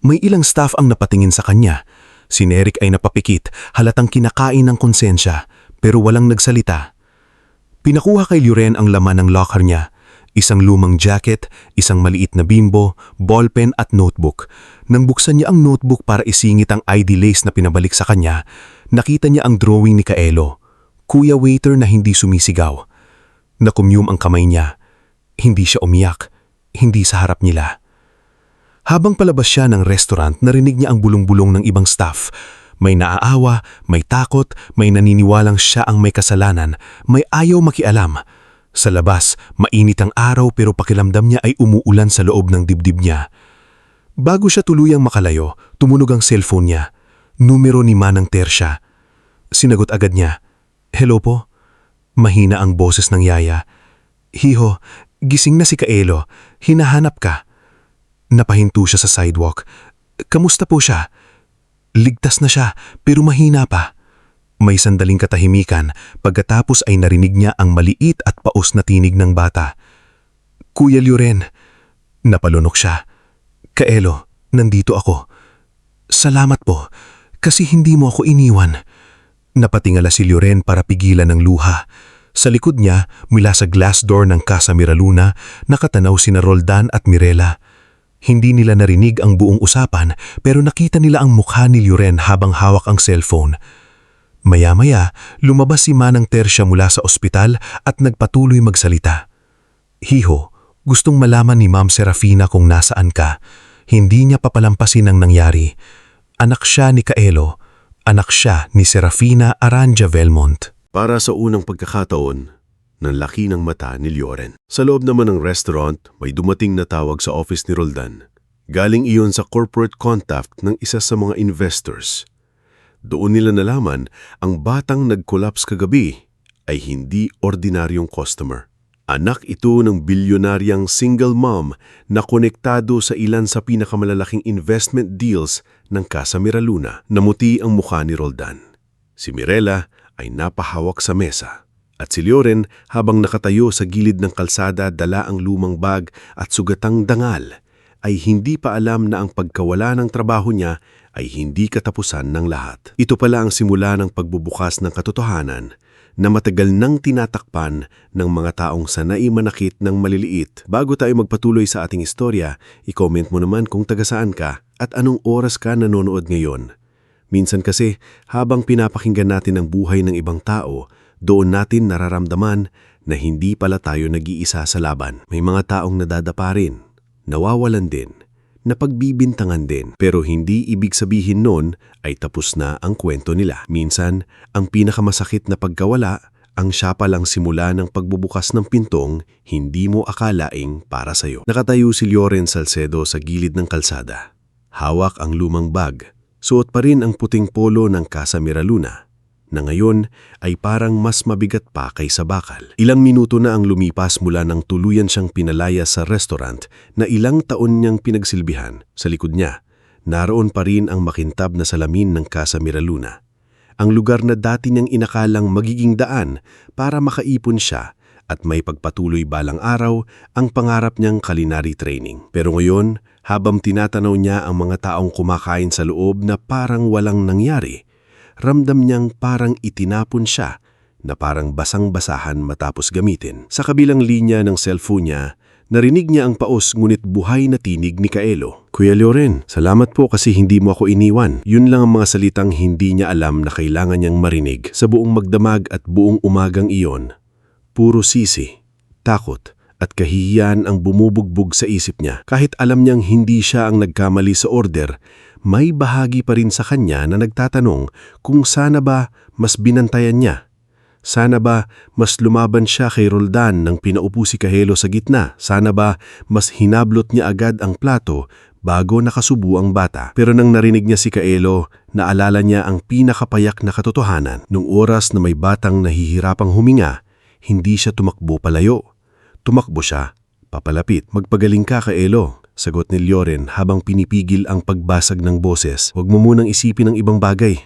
S2: May ilang staff ang napatingin sa kanya. Si Nerik ay napapikit, halatang kinakain ng konsensya, pero walang nagsalita. Pinakuha kay Loren ang laman ng locker niya. Isang lumang jacket, isang maliit na bimbo, ballpen at notebook. Nang buksan niya ang notebook para isingit ang ID lace na pinabalik sa kanya, nakita niya ang drawing ni Kaelo. Kuya waiter na hindi sumisigaw. Nakumyum ang kamay niya. Hindi siya umiyak. Hindi sa harap nila. Habang palabas siya ng restaurant, narinig niya ang bulong-bulong ng ibang staff. May naaawa, may takot, may naniniwalang siya ang may kasalanan, may ayaw makialam. Sa labas, mainit ang araw pero pakiramdam niya ay umuulan sa loob ng dibdib niya. Bago siya tuluyang makalayo, tumunog ang cellphone niya. Numero ni Manang Tersia. Sinagot agad niya. Hello po? Mahina ang boses ng yaya. Hiho, gising na si Kaelo. Hinahanap ka. Napahinto siya sa sidewalk. Kamusta po siya? Ligtas na siya pero mahina pa. May sandaling katahimikan pagkatapos ay narinig niya ang maliit at paos na tinig ng bata. Kuya Loren. Napalunok siya. Kaelo, nandito ako. Salamat po kasi hindi mo ako iniwan. Napatingala si Loren para pigilan ng luha. Sa likod niya, mula sa glass door ng Casa Miraluna, nakatanaw sina Roldan at Mirela. Hindi nila narinig ang buong usapan pero nakita nila ang mukha ni Loren habang hawak ang cellphone. Maya-maya, lumabas si Manang Tersia mula sa ospital at nagpatuloy magsalita. Hiho, gustong malaman ni Ma'am Serafina kung nasaan ka. Hindi niya papalampasin ang nangyari. Anak siya ni Kaelo. Anak siya ni Serafina Aranja Belmont.
S4: Para sa unang pagkakataon, ng laki ng mata ni Loren. Sa loob naman ng restaurant, may dumating na tawag sa office ni Roldan. Galing iyon sa corporate contact ng isa sa mga investors. Doon nila nalaman ang batang nag-collapse kagabi ay hindi ordinaryong customer. Anak ito ng bilyonaryang single mom na konektado sa ilan sa pinakamalalaking investment deals ng Casa Miraluna. Namuti ang mukha ni Roldan. Si Mirela ay napahawak sa mesa. At si Loren habang nakatayo sa gilid ng kalsada dala ang lumang bag at sugatang dangal, ay hindi pa alam na ang pagkawala ng trabaho niya ay hindi katapusan ng lahat. Ito pala ang simula ng pagbubukas ng katotohanan na matagal nang tinatakpan ng mga taong sanay manakit ng maliliit. Bago tayo magpatuloy sa ating istorya, i-comment mo naman kung taga saan ka at anong oras ka nanonood ngayon. Minsan kasi, habang pinapakinggan natin ang buhay ng ibang tao, doon natin nararamdaman na hindi pala tayo nag-iisa sa laban. May mga taong nadadapa rin, nawawalan din, napagbibintangan din. Pero hindi ibig sabihin nun ay tapos na ang kwento nila. Minsan, ang pinakamasakit na pagkawala ang siya palang simula ng pagbubukas ng pintong hindi mo akalaing para sa'yo. Nakatayo si Loren Salcedo sa gilid ng kalsada. Hawak ang lumang bag. Suot pa rin ang puting polo ng Casa Miraluna, na ngayon ay parang mas mabigat pa kaysa bakal. Ilang minuto na ang lumipas mula nang tuluyan siyang pinalaya sa restaurant na ilang taon niyang pinagsilbihan. Sa likod niya, naroon pa rin ang makintab na salamin ng Casa Miraluna. Ang lugar na dati niyang inakalang magiging daan para makaipon siya at may pagpatuloy balang araw ang pangarap niyang culinary training. Pero ngayon, habang tinatanaw niya ang mga taong kumakain sa loob na parang walang nangyari, ramdam niyang parang itinapon siya na parang basang-basahan matapos gamitin. Sa kabilang linya ng cellphone niya, narinig niya ang paos ngunit buhay na tinig ni Kaelo. Kuya Loren, salamat po kasi hindi mo ako iniwan. Yun lang ang mga salitang hindi niya alam na kailangan niyang marinig sa buong magdamag at buong umagang iyon. Puro sisi, takot at kahihiyan ang bumubugbog sa isip niya. Kahit alam niyang hindi siya ang nagkamali sa order, may bahagi pa rin sa kanya na nagtatanong kung sana ba mas binantayan niya.
S3: Sana ba mas lumaban siya kay Roldan nang pinaupo si Kahelo sa gitna? Sana ba mas hinablot niya agad ang plato bago nakasubo ang bata? Pero nang narinig niya si Kahelo, naalala niya ang pinakapayak na katotohanan. Nung oras na may batang nahihirapang huminga, hindi siya tumakbo palayo. Tumakbo siya papalapit. Magpagaling ka, Kahelo, sagot ni Lioren habang pinipigil ang pagbasag ng boses. Huwag mo munang isipin ang ibang bagay.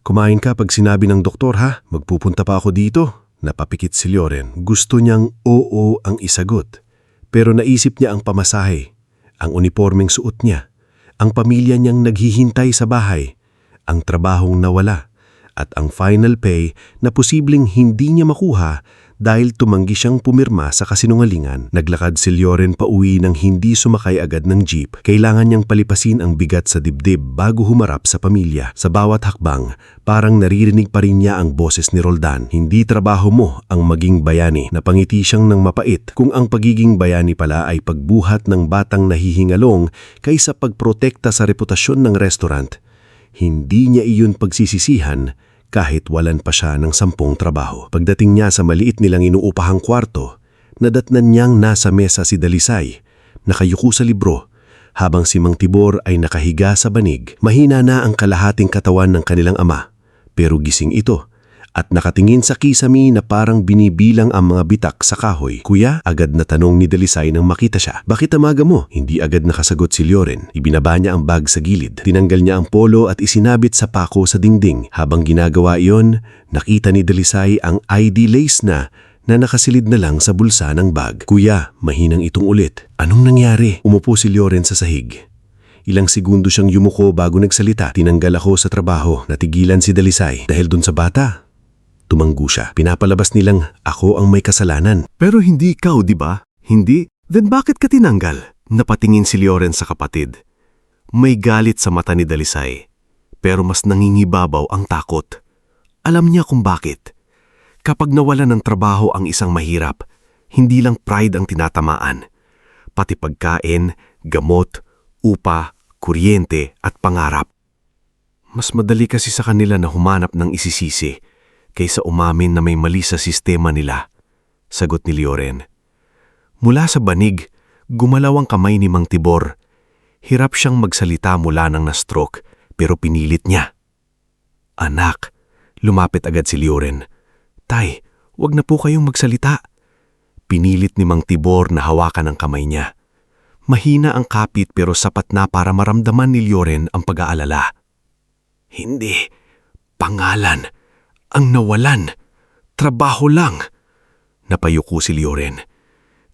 S3: Kumain ka pag sinabi ng doktor ha, magpupunta pa ako dito. Napapikit si Lioren. Gusto niyang oo ang isagot. Pero naisip niya ang pamasahe, ang unipormeng suot niya, ang pamilya niyang naghihintay sa bahay, ang trabahong nawala, at ang final pay na posibleng hindi niya makuha dahil tumanggi siyang pumirma sa kasinungalingan. Naglakad si Lioren pauwi nang hindi sumakay agad ng jeep. Kailangan niyang palipasin ang bigat sa dibdib bago humarap sa pamilya. Sa bawat hakbang, parang naririnig pa rin niya ang boses ni Roldan. Hindi trabaho mo ang maging bayani. Napangiti siyang ng mapait kung ang pagiging bayani pala ay pagbuhat ng batang nahihingalong kaysa pagprotekta sa reputasyon ng restaurant. Hindi niya iyon pagsisisihan kahit walan pa siya ng 10 trabaho. Pagdating niya sa maliit nilang inuupahang kwarto, nadatnan niyang nasa mesa si Dalisay, nakayuko sa libro, habang si Mang Tibor ay nakahiga sa banig. Mahina na ang kalahating katawan ng kanilang ama, pero gising ito at nakatingin sa kisame na parang binibilang ang mga bitak sa kahoy. Kuya, agad na tanong ni Dalisay nang makita siya. Bakit amaga mo? Hindi agad nakasagot si Lioren. Ibinaba niya ang bag sa gilid. Tinanggal niya ang polo at isinabit sa pako sa dingding. Habang ginagawa iyon, nakita ni Dalisay ang ID lace na nakasilid na lang sa bulsa ng bag. Kuya, mahinang itong ulit. Anong nangyari? Umupo si Lioren sa sahig. Ilang segundo siyang yumuko bago nagsalita. Tinanggal ako sa trabaho. Natigilan si Dalisay. Dahil dun sa bata? Tumanggo siya. Pinapalabas nilang ako ang may kasalanan.
S1: Pero hindi ikaw, di ba? Hindi? Then bakit ka tinanggal? Napatingin si Lioren sa kapatid. May galit sa mata ni Dalisay, pero mas nangingibabaw ang takot. Alam niya kung bakit. Kapag nawala ng trabaho ang isang mahirap, hindi lang pride ang tinatamaan. Pati pagkain, gamot, upa, kuryente at pangarap. Mas madali kasi sa kanila na humanap ng isisisi kaysa umamin na may mali sa sistema nila, sagot ni Lioren. Mula sa banig, gumalaw ang kamay ni Mang Tibor. Hirap siyang magsalita mula nang na-stroke, pero pinilit niya. Anak, lumapit agad si Lioren. Tay, wag na po kayong magsalita. Pinilit ni Mang Tibor na hawakan ang kamay niya. Mahina ang kapit pero sapat na para maramdaman ni Lioren ang pag-aalala. Hindi, pangalan. Ang nawalan, trabaho lang. Napayuko si Lioren.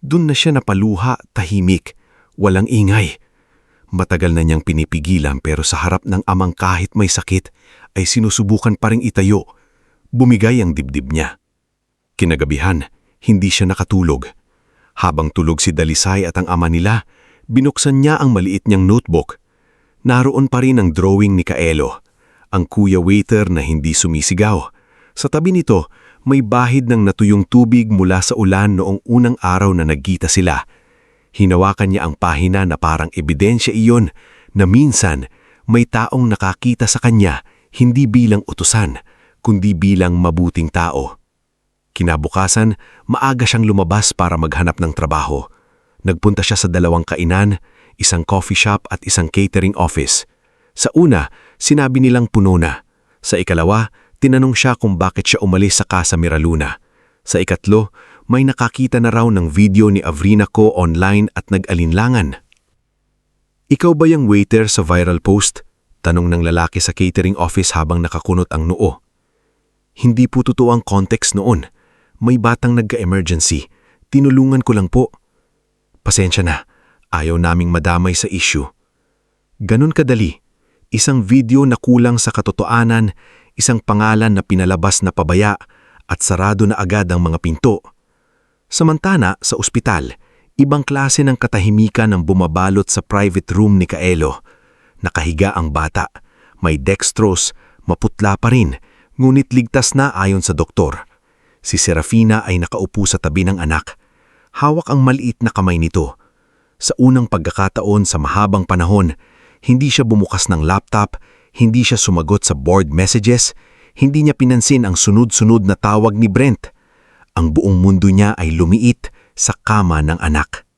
S1: Doon na siya napaluha, tahimik, walang ingay. Matagal na niyang pinipigilan pero sa harap ng amang kahit may sakit ay sinusubukan pa ring itayo. Bumigay ang dibdib niya. Kinagabihan, hindi siya nakatulog. Habang tulog si Dalisay at ang ama nila, binuksan niya ang maliit niyang notebook. Naroon pa rin ang drawing ni Kahelo, ang kuya waiter na hindi sumisigaw. Sa tabi nito, may bahid ng natuyong tubig mula sa ulan noong unang araw na nagkita sila. Hinawakan niya ang pahina na parang ebidensya iyon na minsan may taong nakakita sa kanya hindi bilang utusan, kundi bilang mabuting tao. Kinabukasan, maaga siyang lumabas para maghanap ng trabaho. Nagpunta siya sa 2 kainan, isang coffee shop at isang catering office. Sa una, sinabi nilang puno na. Sa ikalawa, tinanong siya kung bakit siya umalis sa Casa Miraluna. Sa ikatlo, may nakakita na raw ng video ni Avrina ko online at nag-alinlangan. Ikaw ba yung waiter sa viral post? Tanong ng lalaki sa catering office habang nakakunot ang noo. Hindi po totoo ang context noon. May batang nagka-emergency. Tinulungan ko lang po. Pasensya na, ayaw naming madamay sa issue. Ganun kadali. Isang video na kulang sa katotohanan, isang pangalan na pinalabas na pabaya at sarado na agad ang mga pinto. Samantala, sa ospital, ibang klase ng katahimikan ang bumabalot sa private room ni Kahelo. Nakahiga ang bata, may dextrose, maputla pa rin, ngunit ligtas na ayon sa doktor. Si Serafina ay nakaupo sa tabi ng anak. Hawak ang maliit na kamay nito. Sa unang pagkakataon sa mahabang panahon, hindi siya bumukas ng laptop, hindi siya sumagot sa board messages,
S2: Hindi niya pinansin ang sunod-sunod na tawag ni Brent. Ang buong mundo niya ay lumiit sa kama ng anak.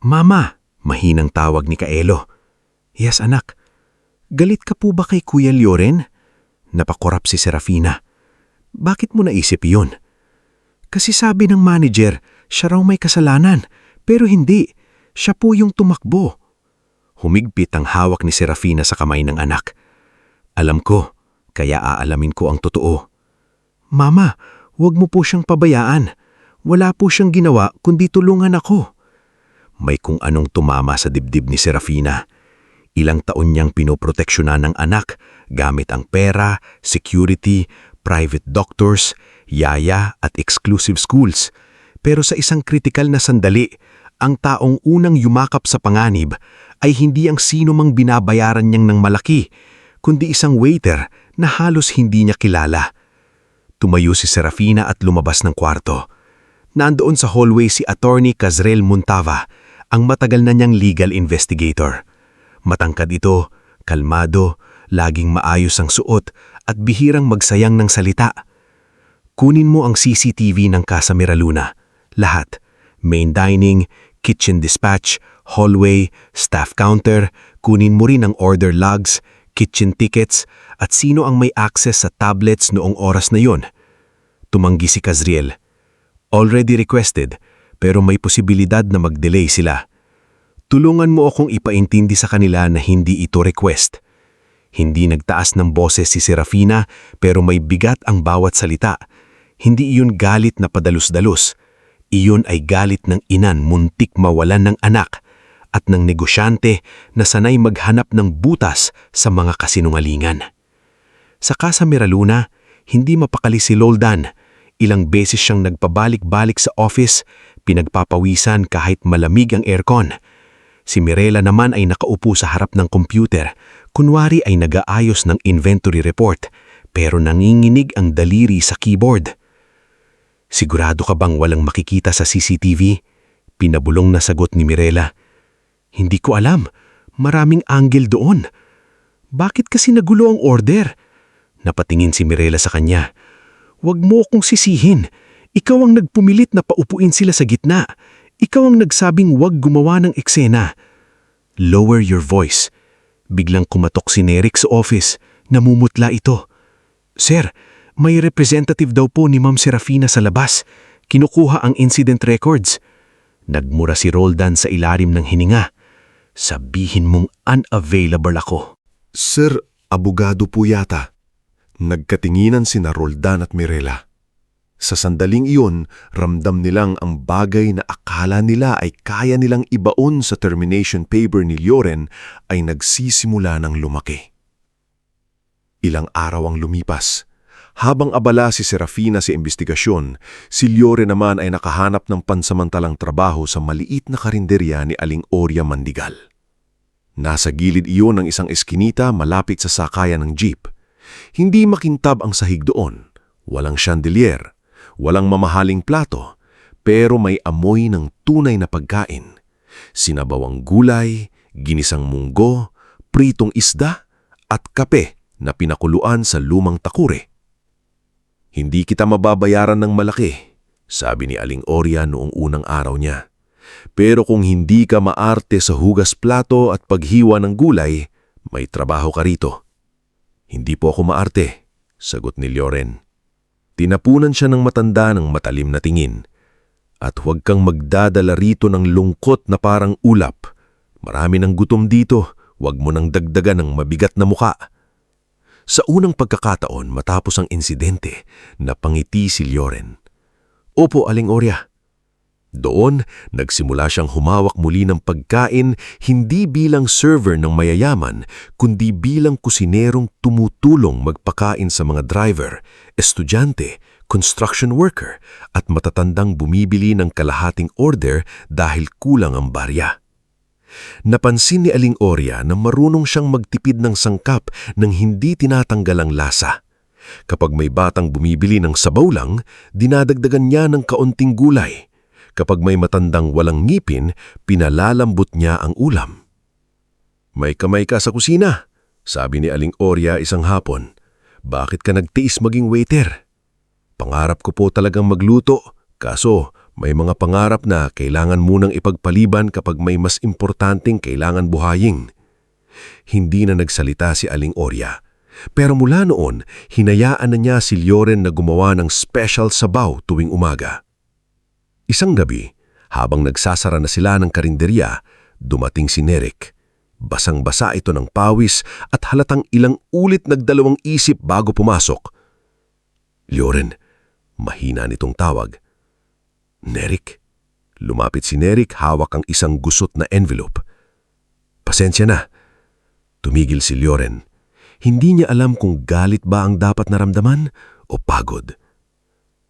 S2: Mama, mahinang tawag ni Kaelo. Yes, anak. Galit ka po ba kay Kuya Lioren? Napakorap si Serafina. Bakit mo naisip yun? Kasi sabi ng manager, siya raw may kasalanan. Pero hindi, siya po yung tumakbo. Humigpit ang hawak ni Serafina sa kamay ng anak. Alam ko, kaya aalamin ko ang totoo. Mama, huwag mo po siyang pabayaan. Wala po siyang ginawa kundi tulungan ako. May kung anong tumama sa dibdib ni Serafina. Ilang taon niyang pinoproteksyonan ng anak gamit ang pera, security, private doctors, yaya at exclusive schools. Pero sa isang kritikal na sandali, ang taong unang yumakap sa panganib ay hindi ang sino mang binabayaran niyang ng malaki, kundi isang waiter na halos hindi niya kilala. Tumayo si Serafina at lumabas ng kwarto. Nandoon sa hallway si Attorney Kazrel Muntava, ang matagal na niyang legal investigator. Matangkad ito, kalmado, laging maayos ang suot at bihirang magsayang ng salita. Kunin mo ang CCTV ng Casa Miraluna. Lahat. Main dining, kitchen dispatch, hallway, staff counter, kunin mo rin ang order logs, kitchen tickets, at sino ang may access sa tablets noong oras na yon. Tumanggi si Kazriel. Already requested, pero may posibilidad na mag-delay sila. Tulungan mo akong ipaintindi sa kanila na hindi ito request. Hindi nagtaas ng boses si Serafina pero may bigat ang bawat salita. Hindi iyon galit na padalus-dalus. Iyon ay galit ng inan muntik mawalan ng anak at ng negosyante na sanay maghanap ng butas sa mga kasinungalingan. Sa Casa Miraluna, hindi mapakali si Loldan. Ilang beses siyang nagpabalik-balik sa office, pinagpapawisan kahit malamig ang aircon. Si Mirela naman ay nakaupo sa harap ng computer, kunwari ay nag-aayos ng inventory report, pero nanginginig ang daliri sa keyboard. Sigurado ka bang walang makikita sa CCTV? Pinabulong na sagot ni Mirela. Hindi ko alam, maraming angle doon. Bakit kasi nagulo ang order? Napatingin si Mirela sa kanya. Huwag mo akong sisihin. Ikaw ang nagpumilit na paupuin sila sa gitna. Ikaw ang nagsabing huwag gumawa ng eksena. Lower your voice. Biglang kumatok si Nerik sa office. Namumutla ito. Sir, may representative daw po ni Ma'am Serafina sa labas. Kinukuha ang incident records. Nagmura si Roldan sa ilalim ng hininga. Sabihin mong unavailable ako.
S4: Sir, abogado po yata. Nagkatinginan sina Roldan at Mirela. Sa sandaling iyon, ramdam nilang ang bagay na akala nila ay kaya nilang ibaon sa termination paper ni Lioren ay nagsisimula ng lumaki. Ilang araw ang lumipas. Habang abala si Serafina sa investigasyon, si Lioren naman ay nakahanap ng pansamantalang trabaho sa maliit na karinderya ni Aling Oria Mandigal. Nasa gilid iyon ng isang eskinita malapit sa sakayan ng jeep. Hindi makintab ang sahig doon, walang chandelier, walang mamahaling plato, pero may amoy ng tunay na pagkain. Sinabawang gulay, ginisang munggo, pritong isda, at kape na pinakuluan sa lumang takure. Hindi kita mababayaran ng malaki, sabi ni Aling Oria noong unang araw niya. Pero kung hindi ka maarte sa hugas plato at paghiwa ng gulay, may trabaho ka rito. Hindi po ako maarte, sagot ni Lioren. Tinapunan siya ng matanda ng matalim na tingin. At huwag kang magdadala rito ng lungkot na parang ulap. Marami ng gutom dito, huwag mo nang dagdagan ng mabigat na muka. Sa unang pagkakataon matapos ang insidente, napangiti si Lioren. Opo, Aling Oria. Doon, nagsimula siyang humawak muli ng pagkain hindi bilang server ng mayayaman, kundi bilang kusinerong tumutulong magpakain sa mga driver, estudyante, construction worker, at matatandang bumibili ng kalahating order dahil kulang ang barya. Napansin ni Aling Oria na marunong siyang magtipid ng sangkap nang hindi tinatanggal ang lasa. Kapag may batang bumibili ng sabaw lang, dinadagdagan niya ng kaunting gulay. Kapag may matandang walang ngipin, pinalalambot niya ang ulam. May kamay ka sa kusina, sabi ni Aling Oria isang hapon.
S3: bakit ka nagtiis maging waiter? Pangarap ko po talagang magluto, kaso may mga pangarap na kailangan munang ipagpaliban kapag may mas importanteng kailangan buhayin. Hindi na nagsalita si Aling Orya. Pero mula noon, hinayaan na niya si Lioren na gumawa ng special sabaw tuwing umaga. Isang gabi, habang nagsasara na sila ng karinderya, dumating si Nerik. Basang-basa ito ng pawis at halatang ilang ulit nagdalawang isip bago pumasok. Lioren, mahina nitong tawag. Nerik? Lumapit si Nerik, hawak ang isang gusot na envelope. Pasensya na. Tumigil si Lioren. Hindi niya alam kung galit ba ang dapat naramdaman o pagod.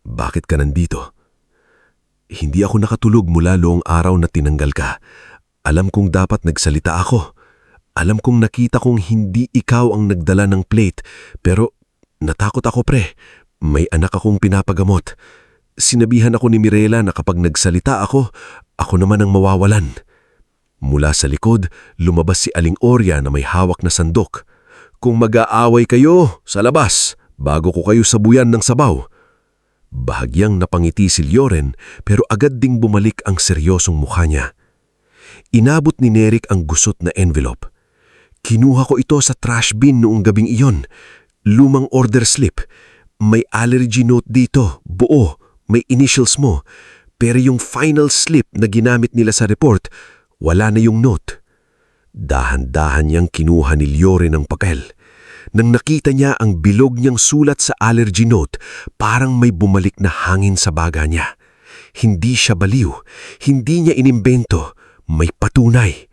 S3: Bakit ka nandito? Hindi ako nakatulog mula noong araw na tinanggal ka. Alam kong dapat nagsalita ako. Alam kong nakita kong hindi ikaw ang nagdala ng plate, pero natakot ako pre. May anak akong pinapagamot. Sinabihan ako ni Mirela na kapag nagsalita ako, ako naman ang mawawalan. Mula sa likod, lumabas si Aling Orya na may hawak na sandok. Kung mag-aaway kayo, sa labas, bago ko kayo sabuyan ng sabaw. Bahagyang napangiti si Lioren pero agad ding bumalik ang seryosong mukha niya. Inabot ni Nerik ang gusot na envelope. Kinuha ko ito sa trash bin noong gabing iyon. Lumang order slip. May allergy note dito, buo, may initials mo. Pero yung final slip na ginamit nila sa report, wala na yung note. Dahan-dahan niyang kinuha ni Lioren ang papel. Nang nakita niya ang bilog niyang sulat sa allergy note, parang may bumalik na hangin sa baga niya. Hindi siya baliw, hindi niya inimbento, may patunay.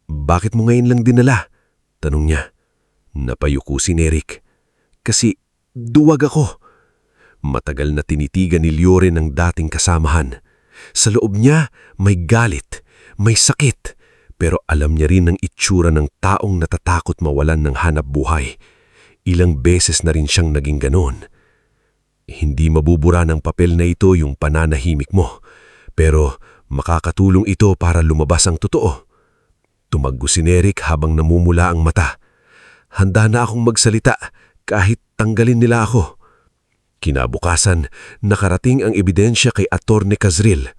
S3: Bakit mo ngayon lang dinala? Tanong niya. Napayuko si Nerik. Kasi duwag ako. Matagal na tinitigan ni Lioren ang dating kasamahan. Sa loob niya may galit, may sakit, pero alam niya rin ang itsura ng taong natatakot mawalan ng hanap buhay. Ilang beses na rin siyang naging ganon. Hindi mabubura ng papel na ito yung pananahimik mo, pero makakatulong ito para lumabas ang totoo. Tumaggo si Nerik habang namumula ang mata. Handa na akong magsalita kahit tanggalin nila ako. Kinabukasan, nakarating ang ebidensya kay Attorney Kazril.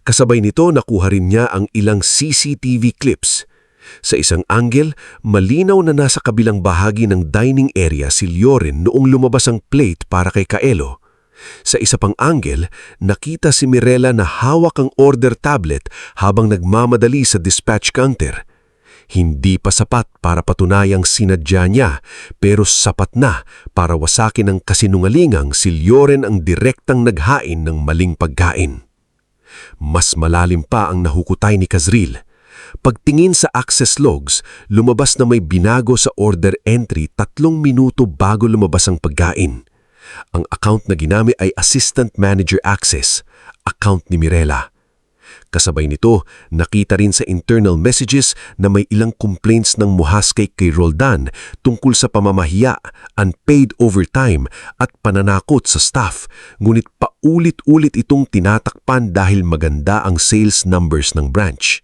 S3: Kasabay nito nakuha rin niya ang ilang CCTV clips. Sa isang angle, malinaw na nasa kabilang bahagi ng dining area si Lioren noong lumabas ang plate para kay Kaelo. Sa isa pang angle, nakita si Mirela na hawak ang order tablet habang nagmamadali sa dispatch counter. Hindi pa sapat para patunayang sinadya niya, pero sapat na para wasakin ng kasinungalingang si Lioren ang direktang naghain ng maling pagkain. Mas malalim pa ang nahukutay ni Kazril. Pagtingin sa access logs, lumabas na may binago sa order entry 3 minuto bago lumabas ang pagkain. Ang account na ginamit ay Assistant Manager Access, account ni Mirela. Kasabay nito, nakita rin sa internal messages na may ilang complaints ng muhaskay kay Roldan tungkol sa pamamahiya, unpaid overtime at pananakot sa staff, ngunit paulit-ulit itong tinatakpan dahil maganda ang sales numbers ng branch.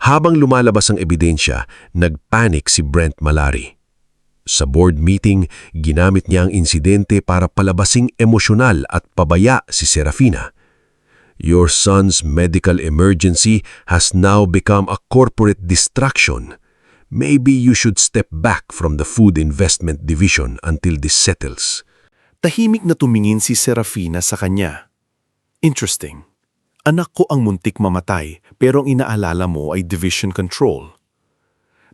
S3: Habang lumalabas ang ebidensya, nagpanik si Brent Malari. Sa board meeting, ginamit niya ang insidente para palabasing emosyonal at pabaya si Serafina. Your son's medical emergency has now become a corporate distraction. Maybe you should step back from the food investment division until this settles.
S4: Tahimik na tumingin si Serafina sa kanya. Interesting. Anak ko ang muntik mamatay pero ang inaalala mo ay division control.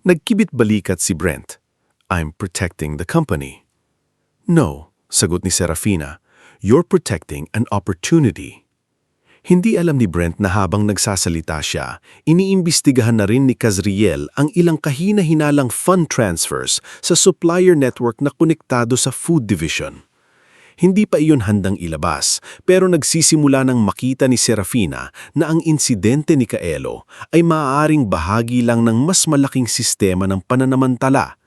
S4: Nagkibit balikat si Brent. I'm protecting the company. No, sagot ni Serafina. You're protecting an opportunity. Hindi alam ni Brent na habang nagsasalita siya, iniimbestigahan na rin ni Kazriel ang ilang kahina-hinalang fund transfers sa supplier network na konektado sa food division. Hindi pa iyon handang ilabas, pero nagsisimula nang makita ni Serafina na ang insidente ni Kaelo ay maaaring bahagi lang ng mas malaking sistema ng pananamantala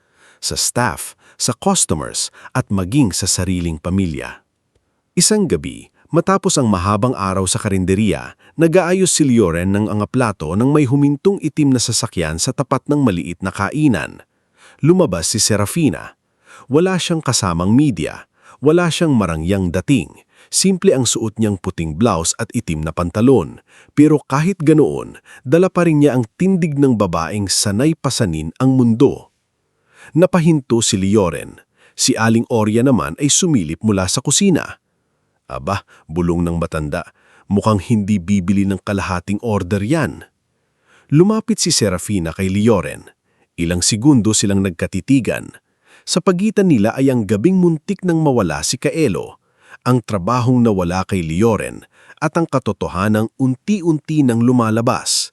S4: sa staff, sa customers at maging sa sariling pamilya. Isang gabi, matapos ang mahabang araw sa karinderya, nag-aayos si Lioren ng plato ng may humintong itim na sasakyan sa tapat ng maliit na kainan. Lumabas si Serafina. Wala siyang kasamang media, wala siyang marangyang dating. Simple ang suot niyang puting blouse at itim na pantalon. Pero kahit ganoon, dala pa rin niya ang tindig ng babaeng sanay pasanin ang mundo. Napahinto si Leoren. Si Aling Oria naman ay sumilip mula sa kusina. Aba, bulong ng matanda. Mukhang hindi bibili ng kalahating order yan. Lumapit si Serafina kay Leoren. Ilang segundo silang nagkatitigan. Sa pagitan nila ay ang gabing muntik nang mawala si Kaelo, ang trabahong nawala kay Leoren at ang katotohanang unti-unti nang lumalabas.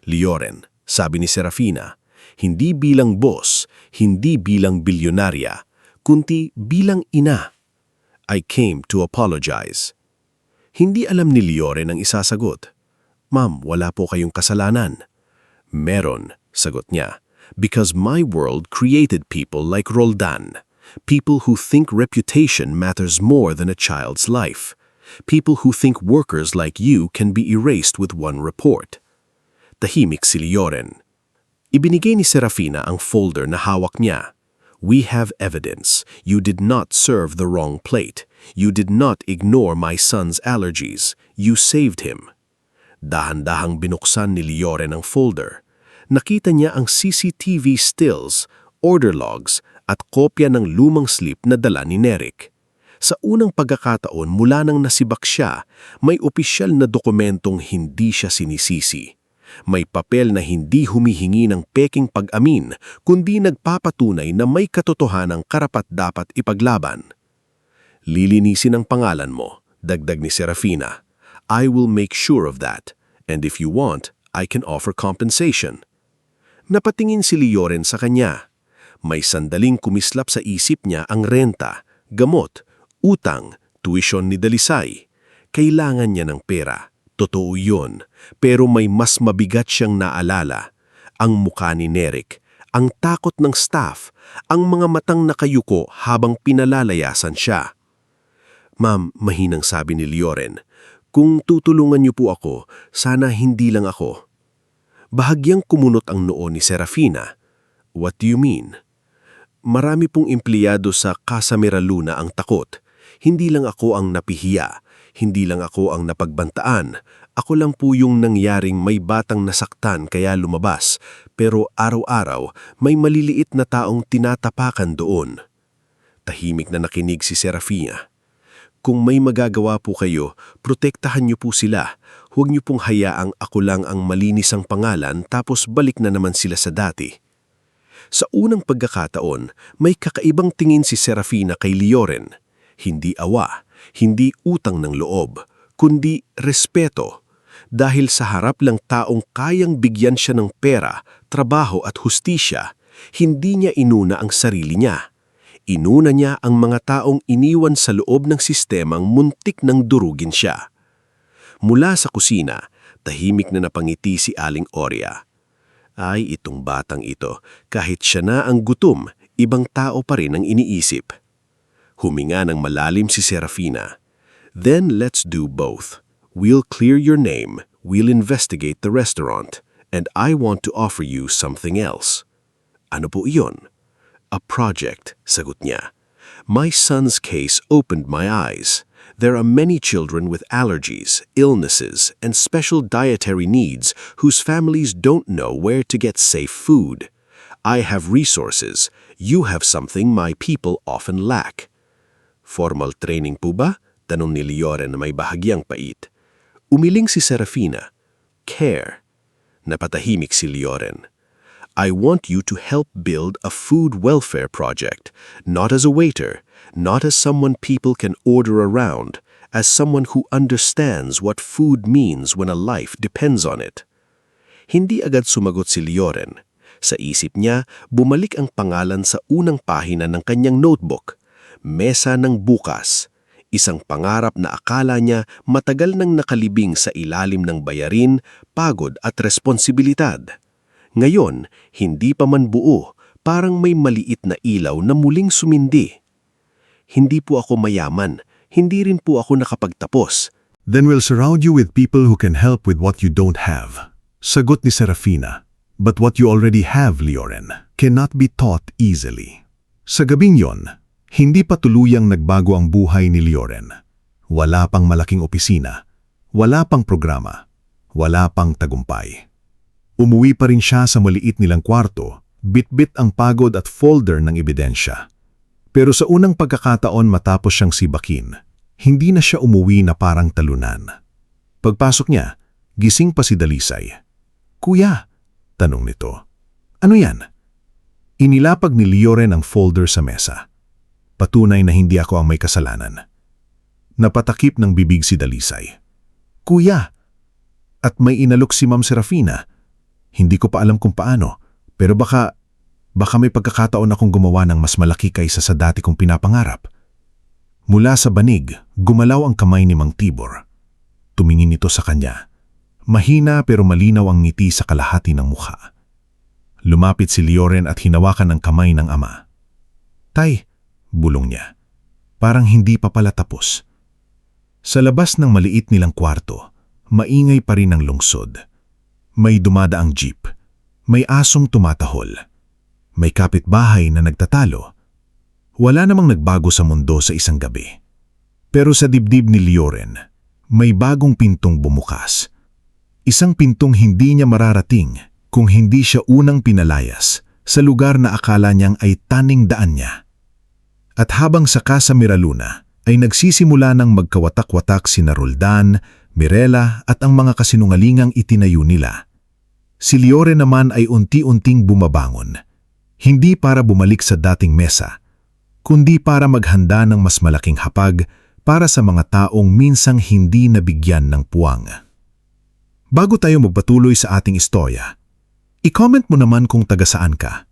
S4: Leoren, sabi ni Serafina, hindi bilang boss, hindi bilang bilyonarya, kundi bilang ina. I came to apologize. Hindi alam ni Leoren ang isasagot. Ma'am, wala po kayong kasalanan. Meron, sagot niya, because my world created people like Roldan. People who think reputation matters more than a child's life. People who think workers like you can be erased with one report. Tahimik si Leoren. Ibinigay ni Serafina ang folder na hawak niya. We have evidence. You did not serve the wrong plate. You did not ignore my son's allergies. You saved him. Dahan-dahang binuksan ni Leoren ang folder. Nakita niya ang CCTV stills, order logs, at kopya ng lumang slip na dala ni Nerik. Sa unang pagkakataon mula nang nasibak siya, may opisyal na dokumentong hindi siya sinisisi. May papel na hindi humihingi ng peking pag-amin, kundi nagpapatunay na may katotohanang karapat-dapat ipaglaban. Lilinisin ang pangalan mo, dagdag ni Serafina. I will make sure of that, and if you want, I can offer compensation. Napatingin si Leoren sa kanya. May sandaling kumislap sa isip niya ang renta, gamot, utang, tuition ni Dalisay. Kailangan niya ng pera. Totoo yun. Pero may mas mabigat siyang naalala. Ang mukha ni Nerik, ang takot ng staff, ang mga matang nakayuko habang pinalalayasan siya. Ma'am, mahinang sabi ni Leoren, kung tutulungan niyo po ako, sana hindi lang ako. Bahagyang kumunot ang noo ni Serafina. What do you mean? Marami pong empleyado sa Casa Miraluna ang takot. Hindi lang ako ang napihiya. Hindi lang ako ang napagbantaan. Ako lang po yung nangyaring may batang nasaktan kaya lumabas. Pero araw-araw, may maliliit na taong tinatapakan doon. Tahimik na nakinig si Serafina. Kung may magagawa po kayo, protektahan niyo po sila. Huwag niyo pong hayaang ako lang ang malinis ang pangalan tapos balik na naman sila sa dati. Sa unang pagkakataon, may kakaibang tingin si Serafina kay Leoren. Hindi awa, hindi utang ng loob, kundi respeto. Dahil sa harap lang taong kayang bigyan siya ng pera, trabaho at hustisya, hindi niya inuna ang sarili niya. Inuna niya ang mga taong iniwan sa loob ng sistemang muntik nang durugin siya. Mula sa kusina, tahimik na napangiti si Aling Oria. Ay, itong batang ito, kahit siya na ang gutom, ibang tao pa rin ang iniisip. Huminga ng malalim si Serafina. Then let's do both. We'll clear your name, we'll investigate the restaurant, and I want to offer you something else. Ano po iyon? A project, sagot niya. My son's case opened my eyes. There are many children with allergies, illnesses, and special dietary needs whose families don't know where to get safe food. I have resources. You have something my people often lack. Formal training po ba? Tanong ni Leoren na may bahagyang pait. Umiling si Serafina. Care. Napatahimik si Leoren. I want you to help build a food welfare project, not as a waiter, not as someone people can order around, as someone who understands what food means when a life depends on it. Hindi agad sumagot si Leoren. Sa isip niya, bumalik ang pangalan sa unang pahina ng kanyang notebook, Mesa ng Bukas, isang pangarap na akala niya matagal nang nakalibing sa ilalim ng bayarin, pagod at responsibilidad. Ngayon, hindi pa man buo, parang may maliit na ilaw na muling sumindi. Hindi po ako mayaman, hindi rin po ako nakapagtapos.
S5: Then we'll surround you with people who can help with what you don't have. Sagot ni Serafina. But what you already have, Leoren, cannot be taught easily. Sa gabing yon, hindi pa tuluyang nagbago ang buhay ni Lioren. Wala pang malaking opisina, wala pang programa, wala pang tagumpay. Umuwi pa rin siya sa maliit nilang kwarto, bitbit ang pagod at folder ng ebidensya. Pero sa unang pagkakataon matapos siyang sibakin, hindi na siya umuwi na parang talunan. Pagpasok niya, gising pa si Dalisay. "Kuya," tanong nito, "ano yan?" Inilapag ni Lioren ang folder sa mesa. Patunay na hindi ako ang may kasalanan. Napatakip ng bibig si Dalisay. "Kuya!" At may inalok si Ma'am Serafina. Hindi ko pa alam kung paano, pero baka may pagkakataon akong gumawa ng mas malaki kaysa sa dati kong pinapangarap. Mula sa banig, gumalaw ang kamay ni Mang Tibor. Tumingin ito sa kanya. Mahina pero malinaw ang ngiti sa kalahati ng mukha. Lumapit si Lioren at hinawakan ang kamay ng ama. "Tay," bulong niya. Parang hindi pa pala tapos. Sa labas ng maliit nilang kwarto, maingay pa rin ang lungsod. May dumadaang jeep. May asong tumatahol. May kapitbahay na nagtatalo. Wala namang nagbago sa mundo sa isang gabi. Pero sa dibdib ni Lioren, may bagong pintong bumukas. Isang pintong hindi niya mararating kung hindi siya unang pinalayas sa lugar na akala niyang ay taning daan niya. At habang sa Casa Miraluna ay nagsisimula ng magkawatak-watak sina Roldan, Mirela at ang mga kasinungalingang itinayo nila. Si Lioren naman ay unti-unting bumabangon. Hindi para bumalik sa dating mesa, kundi para maghanda ng mas malaking hapag para sa mga taong minsang hindi nabigyan ng puwang. Bago tayo magpatuloy sa ating istorya, i-comment mo naman kung taga saan ka.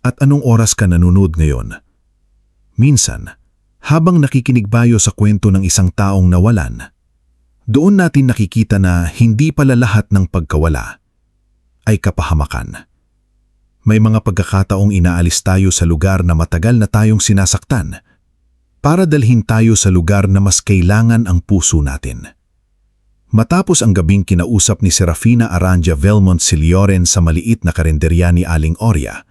S5: At anong oras ka nanonood ngayon? Minsan, habang nakikinig tayo sa kwento ng isang taong nawalan, doon natin nakikita na hindi pala lahat ng pagkawala ay kapahamakan. May mga pagkakataong inaalis tayo sa lugar na matagal na tayong sinasaktan para dalhin tayo sa lugar na mas kailangan ang puso natin. Matapos ang gabing kinausap ni Serafina Aranja Velmont si Lioren sa maliit na karinderya ni Aling Oria,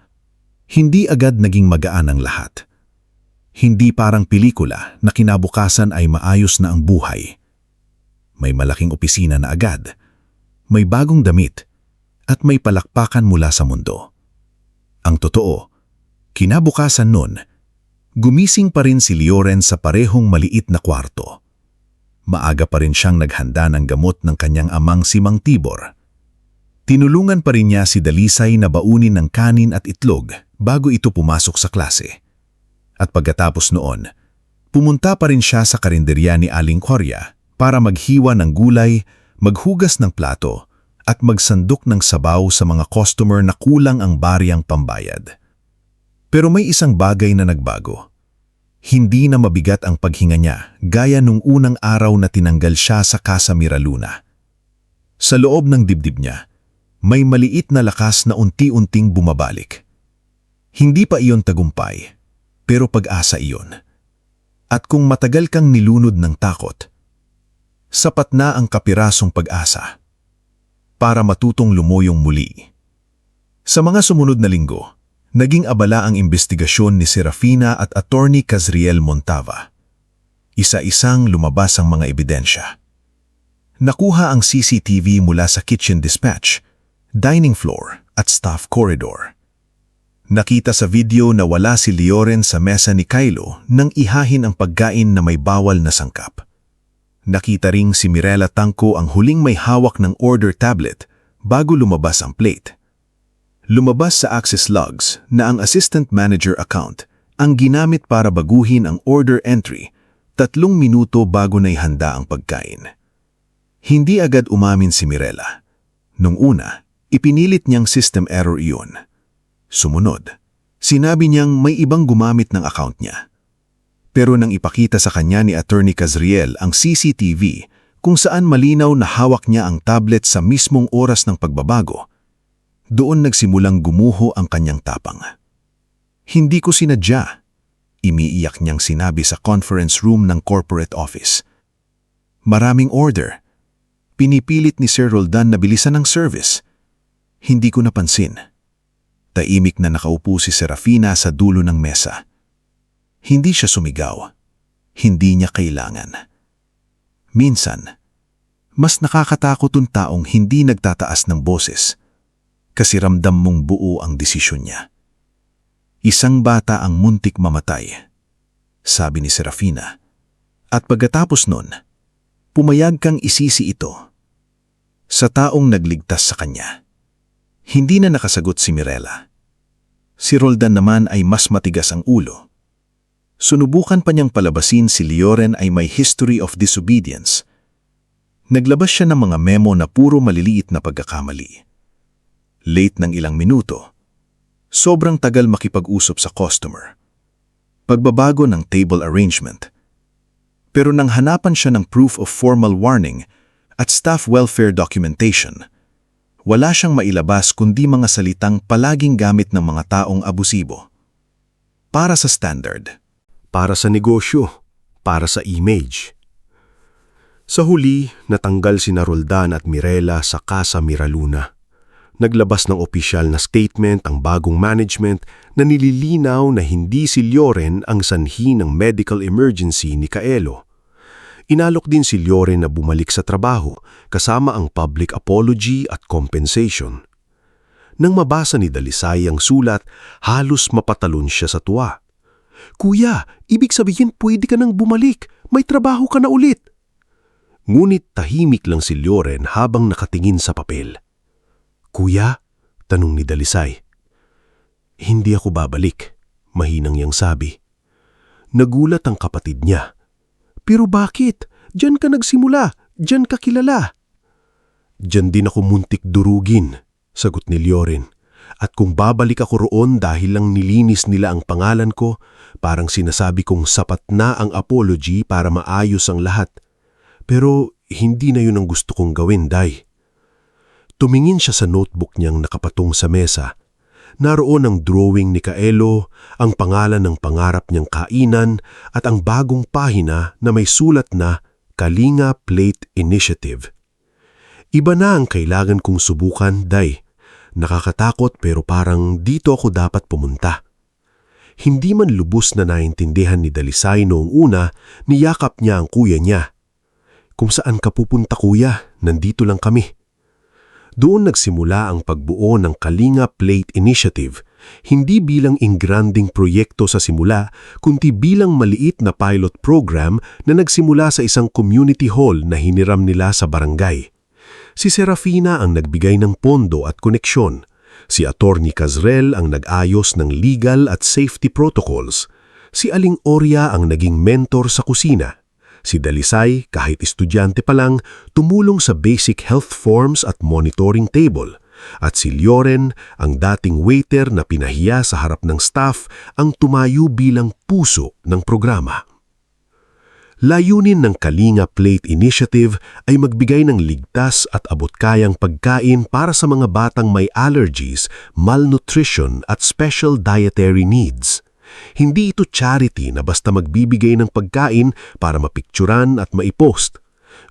S5: hindi agad naging magaan ang lahat. Hindi parang pelikula na kinabukasan ay maayos na ang buhay. May malaking opisina na agad, may bagong damit, at may palakpakan mula sa mundo. Ang totoo, kinabukasan nun, gumising pa rin si Lioren sa parehong maliit na kwarto. Maaga pa rin siyang naghanda ng gamot ng kanyang amang si Mang Tibor. Tinulungan pa rin niya si Dalisay na baunin ng kanin at itlog bago ito pumasok sa klase. At pagkatapos noon, pumunta pa rin siya sa karinderya ni Aling Oria para maghiwa ng gulay, maghugas ng plato, at magsandok ng sabaw sa mga customer na kulang ang bariyang pambayad. Pero may isang bagay na nagbago. Hindi na mabigat ang paghinga niya gaya nung unang araw na tinanggal siya sa Casa Miraluna. Sa loob ng dibdib niya, may maliit na lakas na unti-unting bumabalik. Hindi pa iyon tagumpay, pero pag-asa iyon. At kung matagal kang nilunod ng takot, sapat na ang kapirasong pag-asa para matutong lumoyong muli. Sa mga sumunod na linggo, naging abala ang investigasyon ni Serafina at Attorney Kazriel Montava. Isa-isang lumabas ang mga ebidensya. Nakuha ang CCTV mula sa kitchen dispatch, dining floor at staff corridor. Nakita sa video na wala si Lioren sa mesa ni Kylo nang ihahin ang pagkain na may bawal na sangkap. Nakita ring si Mirela Tangco ang huling may hawak ng order tablet bago lumabas ang plate. Lumabas sa access logs na ang assistant manager account ang ginamit para baguhin ang order entry 3 minuto bago naihanda ang pagkain. Hindi agad umamin si Mirela. Nung una, ipinilit niyang system error iyon. Sumunod, sinabi niyang may ibang gumamit ng account niya. Pero nang ipakita sa kanya ni Attorney Kazriel ang CCTV kung saan malinaw na hawak niya ang tablet sa mismong oras ng pagbabago, doon nagsimulang gumuho ang kanyang tapang. "Hindi ko sinadya," imiiyak niyang sinabi sa conference room ng corporate office. "Maraming order. Pinipilit ni Sir Roldan na bilisan ang service. Hindi ko napansin." Tahimik na nakaupo si Serafina sa dulo ng mesa. Hindi siya sumigaw. Hindi niya kailangan. Minsan, mas nakakatakot ang taong hindi nagtataas ng boses kasi ramdam mong buo ang desisyon niya. Isang bata ang muntik mamatay, sabi ni Serafina. At pagkatapos nun, pumayag kang isisi ito sa taong nagligtas sa kanya. Hindi na nakasagot si Mirela. Si Roldan naman ay mas matigas ang ulo. Sunubukan pa niyang palabasin si Leoren ay may history of disobedience. Naglabas siya ng mga memo na puro maliliit na pagkakamali. Late ng ilang minuto. Sobrang tagal makipag-usap sa customer. Pagbabago ng table arrangement. Pero nang hanapan siya ng proof of formal warning at staff welfare documentation, wala siyang mailabas kundi mga salitang palaging gamit ng mga taong abusibo. Para sa standard.
S4: Para sa negosyo, para sa image. Sa huli, natanggal sina Roldan at Mirela sa Casa Miraluna. Naglabas ng opisyal na statement ang bagong management na nililinaw na hindi si Leoren ang sanhi ng medical emergency ni Kaelo. Inalok din si Leoren na bumalik sa trabaho kasama ang public apology at compensation. Nang mabasa ni Dalisay ang sulat, halos mapatalon siya sa tuwa. "Kuya, ibig sabihin pwede ka nang bumalik. May trabaho ka na ulit." Ngunit tahimik lang si Leoren habang nakatingin sa papel. "Kuya?" tanong ni Dalisay. "Hindi ako babalik," mahinang niyang sabi. Nagulat ang kapatid niya. "Pero bakit? Diyan ka nagsimula. Diyan ka kilala." "Diyan din ako muntik durugin," sagot ni Leoren. "At kung babalik ako roon dahil lang nilinis nila ang pangalan ko, parang sinasabi kong sapat na ang apology para maayos ang lahat. Pero hindi na yun ang gusto kong gawin, Day." Tumingin siya sa notebook niyang nakapatong sa mesa. Naroon ang drawing ni Kaelo, ang pangalan ng pangarap niyang kainan at ang bagong pahina na may sulat na Kalinga Plate Initiative. "Iba na ang kailangan kong subukan, Day. Nakakatakot pero parang dito ako dapat pumunta." Hindi man lubos na naintindihan ni Dalisay noong una, niyakap niya ang kuya niya. "Kung saan ka pupunta, kuya? Nandito lang kami." Doon nagsimula ang pagbuo ng Kalinga Plate Initiative, hindi bilang ingranding proyekto sa simula, kundi bilang maliit na pilot program na nagsimula sa isang community hall na hiniram nila sa barangay. Si Serafina ang nagbigay ng pondo at koneksyon. Si Attorney Cazrel ang nag-ayos ng legal at safety protocols. Si Aling Oria ang naging mentor sa kusina. Si Dalisay, kahit estudyante pa lang, tumulong sa basic health forms at monitoring table. At si Leoren, ang dating waiter na pinahiya sa harap ng staff, ang tumayo bilang puso ng programa. Layunin ng Kalinga Plate Initiative ay magbigay ng ligtas at abot-kayang pagkain para sa mga batang may allergies, malnutrition at special dietary needs. Hindi ito charity na basta magbibigay ng pagkain para mapikturan at maipost.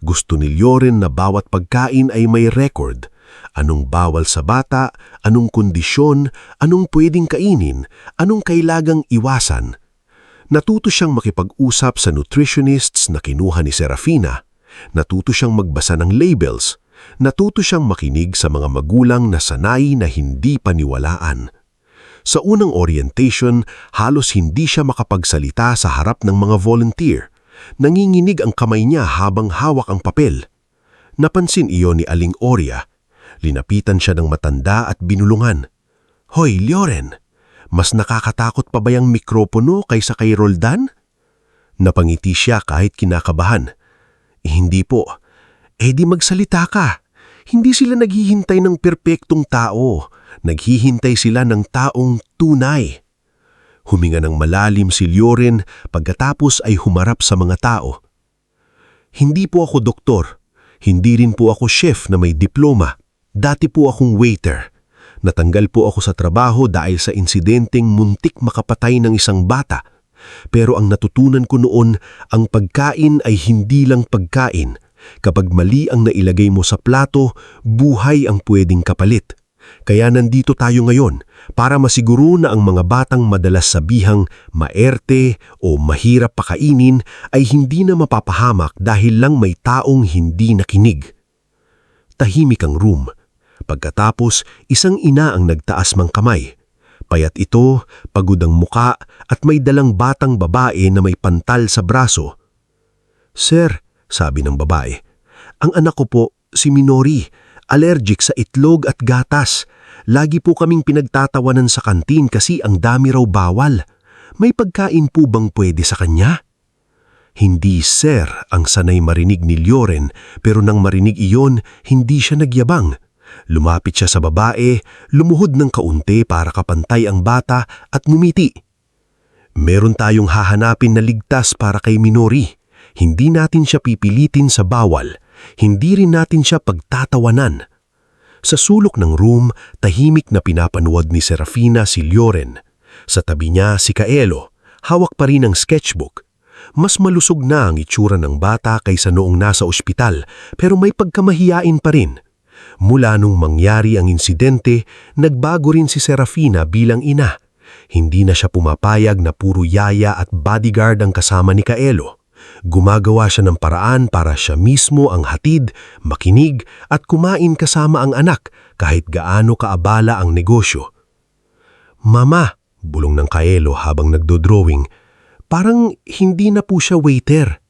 S4: Gusto ni Leoren na bawat pagkain ay may record. Anong bawal sa bata, anong kondisyon, anong pwedeng kainin, anong kailagang iwasan. Natuto siyang makipag-usap sa nutritionists na kinuha ni Serafina. Natuto siyang magbasa ng labels. Natuto siyang makinig sa mga magulang na sanay na hindi paniwalaan. Sa unang orientation, halos hindi siya makapagsalita sa harap ng mga volunteer. Nanginginig ang kamay niya habang hawak ang papel. Napansin iyon ni Aling Oria. Linapitan siya ng matanda at binulungan. "Hoy, Leoren, mas nakakatakot pa ba yung mikropono kaysa kay Roldan?" Napangiti siya kahit kinakabahan. Hindi po. Di magsalita ka. Hindi sila naghihintay ng perpektong tao. Naghihintay sila ng taong tunay." Huminga ng malalim si Leoren pagkatapos ay humarap sa mga tao. "Hindi po ako doktor. Hindi rin po ako chef na may diploma. Dati po akong waiter. Natanggal po ako sa trabaho dahil sa insidenteng muntik makapatay ng isang bata. Pero ang natutunan ko noon, ang pagkain ay hindi lang pagkain. Kapag mali ang nailagay mo sa plato, buhay ang pwedeng kapalit.
S3: Kaya nandito tayo ngayon para masiguro na ang mga batang madalas sabihang maerte o mahirap pakainin ay hindi na mapapahamak dahil lang may taong hindi nakinig. Tahimik ang room. Pagkatapos, isang ina ang nagtaas mang kamay. Payat ito, pagod ang muka at may dalang batang babae na may pantal sa braso. "Sir," sabi ng babae, "ang anak ko po, si Minori, allergic sa itlog at gatas. Lagi po kaming pinagtatawanan sa kantin kasi ang dami raw bawal. May pagkain po bang pwede sa kanya?" Hindi sir ang sanay marinig ni Lioren, pero nang marinig iyon, hindi siya nagyabang. Lumapit siya sa babae, lumuhod ng kaunti para kapantay ang bata at ngumiti. "Meron tayong hahanapin na ligtas para kay Minori. Hindi natin siya pipilitin sa bawal. Hindi rin natin siya pagtatawanan." Sa sulok ng room, tahimik na pinapanuwad ni Serafina si Lioren. Sa tabi niya si Kaelo, hawak pa rin ang sketchbook. Mas malusog na ang itsura ng bata kaysa noong nasa ospital, pero may pagkamahiyain pa rin. Mula nung mangyari ang insidente, nagbago rin si Serafina bilang ina. Hindi na siya pumapayag na puro yaya at bodyguard ang kasama ni Kaelo. Gumagawa siya ng paraan para siya mismo ang hatid, makinig at kumain kasama ang anak kahit gaano kaabala ang negosyo. "Mama," bulong ng Kaelo habang nagdodrawing, "parang hindi na po siya waiter."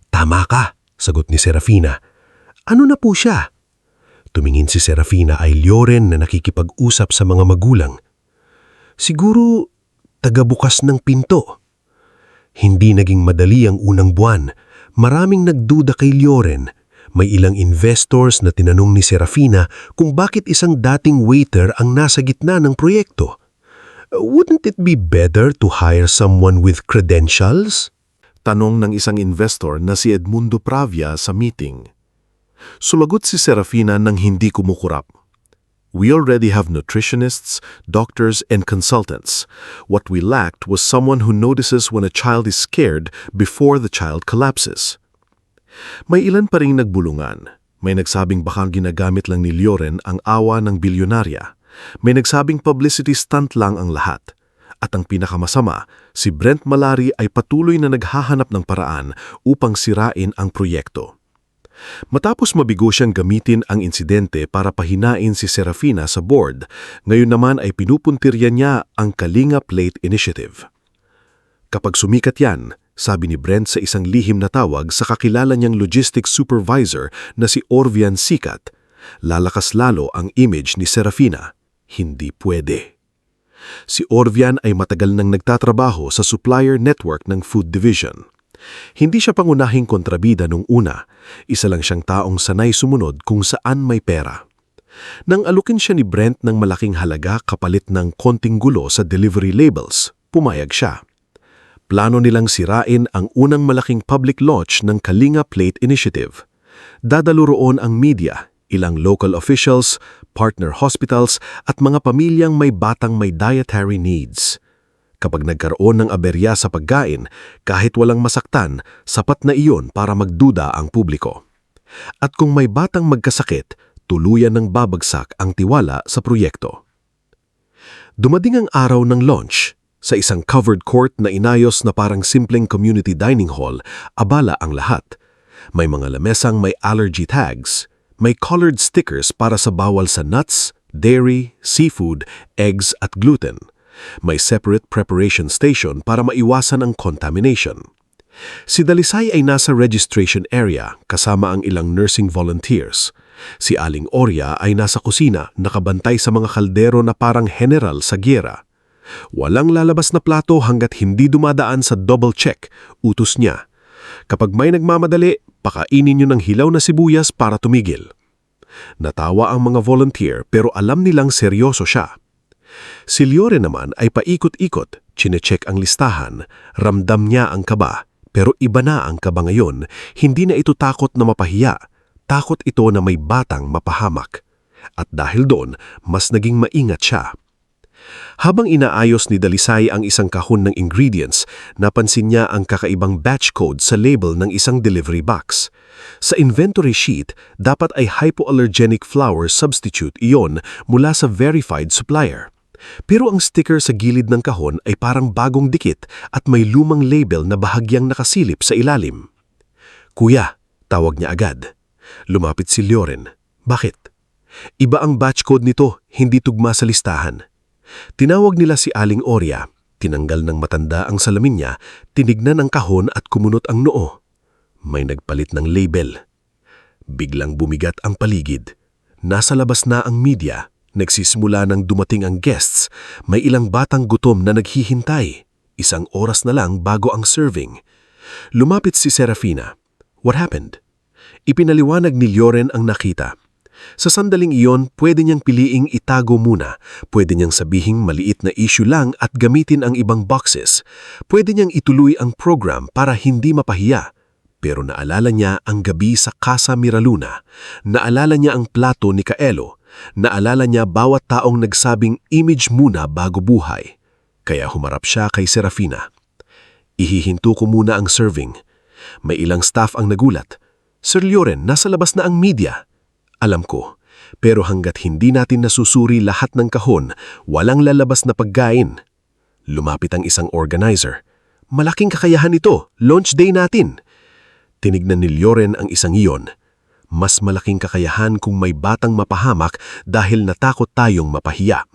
S3: "Tama ka," sagot ni Serafina. "Ano na po siya?" Tumingin si Serafina ay Lioren na nakikipag-usap sa mga magulang. "Siguro tagabukas ng pinto." Hindi naging madali ang unang buwan. Maraming nagduda kay Lioren. May ilang investors na tinanong ni Serafina kung bakit isang dating waiter ang nasa gitna ng proyekto. "Wouldn't it be better to hire someone with credentials?"
S4: Tanong ng isang investor na si Edmundo Pravia sa meeting. Sumagot si Serafina ng hindi kumukurap. "We already have nutritionists, doctors, and consultants. What we lacked was someone who notices when a child is scared before the child collapses." May ilan pa ring nagbulungan. May nagsabing baka ginagamit lang ni Lioren ang awa ng bilyonarya. May nagsabing publicity stunt lang ang lahat. At ang pinakamasama, si Brent Malari ay patuloy na naghahanap ng paraan upang sirain ang proyekto. Matapos mabigo siyang gamitin ang insidente para pahinain si Serafina sa board, ngayon naman ay pinupuntirya niya ang Kalinga Plate Initiative. "Kapag sumikat yan," sabi ni Brent sa isang lihim na tawag sa kakilala niyang logistics supervisor na si Orvian Sikat, lalakas lalo ang image ni Serafina. Hindi pwede. Si Orvian ay matagal nang nagtatrabaho sa supplier network ng food division. Hindi siya pangunahing kontrabida nung una. Isa lang siyang taong sanay sumunod kung saan may pera. Nang alukin siya ni Brent ng malaking halaga kapalit ng konting gulo sa delivery labels, pumayag siya. Plano nilang sirain ang unang malaking public launch ng Kalinga Plate Initiative. Dadalo roon ang media, ilang local officials, partner hospitals at mga pamilyang may batang may dietary needs. Kapag nagkaroon ng aberya sa pagkain, kahit walang masaktan, sapat na iyon para magduda ang publiko. At kung may batang magkasakit, tuluyan ng babagsak ang tiwala sa proyekto. Dumating ang araw ng launch. Sa isang covered court na inayos na parang simpleng community dining hall, abala ang lahat. May mga lamesang may allergy tags. May colored stickers para sa bawal sa nuts, dairy, seafood, eggs at gluten. May separate preparation station para maiwasan ang contamination. Si Dalisay ay nasa registration area kasama ang ilang nursing volunteers. Si Aling Orya ay nasa kusina nakabantay sa mga kaldero na parang general sa gyera. Walang lalabas na plato hanggat hindi dumadaan sa double check, utos niya. Kapag may nagmamadali, pakainin niyo ng hilaw na sibuyas para tumigil. Natawa ang mga volunteer pero alam nilang seryoso siya. Si Lioren naman ay paikot-ikot, chinecheck ang listahan, ramdam niya ang kaba, pero iba na ang kaba ngayon, hindi na ito takot na mapahiya, takot ito na may batang mapahamak. At dahil doon, mas naging maingat siya.
S3: Habang inaayos ni Dalisay ang isang kahon ng ingredients, napansin niya ang kakaibang batch code sa label ng isang delivery box. Sa inventory sheet, dapat ay hypoallergenic flour substitute iyon mula sa verified supplier. Pero ang sticker sa gilid ng kahon ay parang bagong dikit at may lumang label na bahagyang nakasilip sa ilalim. "Kuya," tawag niya agad. Lumapit si Lioren. "Bakit?" "Iba ang batch code nito, hindi tugma sa listahan." Tinawag nila si Aling Oria, tinanggal ng matanda ang salamin niya, tinignan ang kahon at kumunot ang noo. May nagpalit ng label. Biglang bumigat ang paligid. Nasa labas na ang media, nagsisimula nang dumating ang guests, may ilang batang gutom na naghihintay. 1 oras na lang bago ang serving. Lumapit si Serafina. "What happened?" Ipinaliwanag ni Lioren ang nakita. Sa sandaling iyon, pwede niyang piliing itago muna. Pwede niyang sabihing maliit na issue lang at gamitin ang ibang boxes. Pwede niyang ituloy ang program para hindi mapahiya. Pero naalala niya ang gabi sa Casa Miraluna. Naalala niya ang plato ni Kaelo. Naalala niya bawat taong nagsabing image muna bago buhay. Kaya humarap siya kay Serafina. "Ihihinto ko muna ang serving." May ilang staff ang nagulat. "Sir Lioren, nasa labas na ang media." "Alam ko, pero hanggat hindi natin nasusuri lahat ng kahon, walang lalabas na pagkain." Lumapit ang isang organizer. "Malaking kakayahan ito, launch day natin." Tinignan ni Lioren ang isang iyon. Mas malaking kakayahan kung may batang mapahamak dahil natakot tayong mapahiya.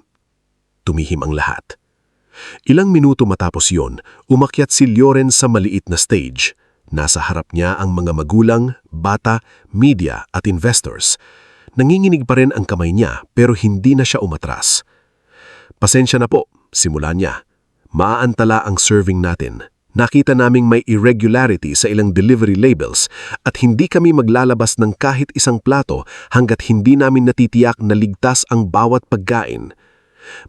S3: Tumihim ang lahat. Ilang minuto matapos yon, umakyat si Lioren sa maliit na stage. Nasa harap niya ang mga magulang, bata, media at investors. Nanginginig pa rin ang kamay niya pero hindi na siya umatras. "Pasensya na po," simula niya. "Maaantala ang serving natin. Nakita naming may irregularity sa ilang delivery labels at hindi kami maglalabas ng kahit isang plato hanggat hindi namin natitiyak na ligtas ang bawat pagkain."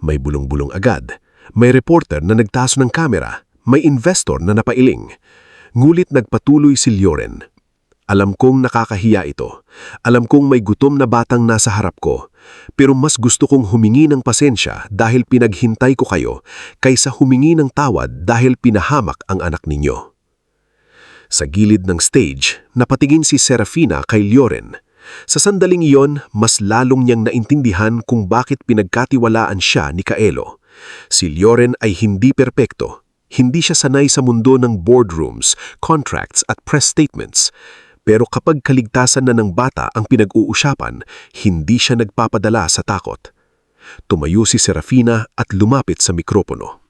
S3: May bulong-bulong agad. May reporter na nagtaso ng kamera. May investor na napailing. Ngulit nagpatuloy si Lioren. "Alam kong nakakahiya ito. Alam kong may gutom na batang nasa harap ko. Pero mas gusto kong humingi ng pasensya dahil pinaghintay ko kayo kaysa humingi ng tawad dahil pinahamak ang anak ninyo." Sa gilid ng stage, napatingin si Serafina kay Lioren. Sa sandaling iyon, mas lalong niyang naintindihan kung bakit pinagkatiwalaan siya ni Kaelo. Si Lioren ay hindi perpekto. Hindi siya sanay sa mundo ng boardrooms, contracts at press statements. Pero kapag kaligtasan na ng bata ang pinag-uusapan, hindi siya nagpapadala sa takot. Tumayo si Serafina at lumapit sa mikropono.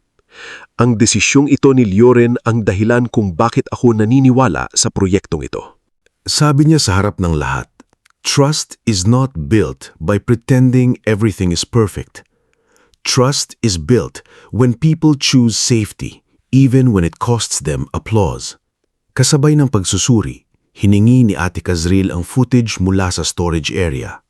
S3: "Ang desisyong ito ni Lioren ang dahilan kung bakit ako naniniwala sa proyektong ito."
S2: Sabi niya sa harap ng lahat, "Trust is not built by pretending everything is perfect. Trust is built when people choose safety, even when it costs them applause." Kasabay ng pagsusuri, hiningi ni Ate Kazriel ang footage mula sa storage area.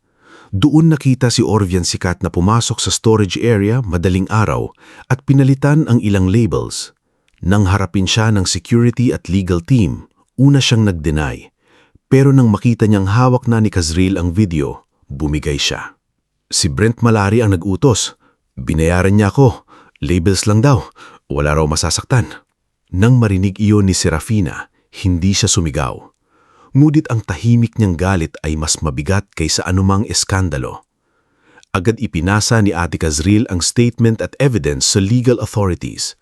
S2: Doon nakita si Orvian Sikat na pumasok sa storage area madaling araw at pinalitan ang ilang labels. Nang harapin siya ng security at legal team, una siyang nag-deny. Pero nang makita niyang hawak na ni Kazriel ang video, bumigay siya. Si Brent Malari ang nag-utos. "Binayaran niya ako. Labels lang daw. Wala raw masasaktan." Nang marinig iyon ni Serafina, hindi siya sumigaw. Ngunit ang tahimik niyang galit ay mas mabigat kaysa anumang eskandalo. Agad ipinasa ni Ate Kazriel ang statement at evidence sa legal authorities.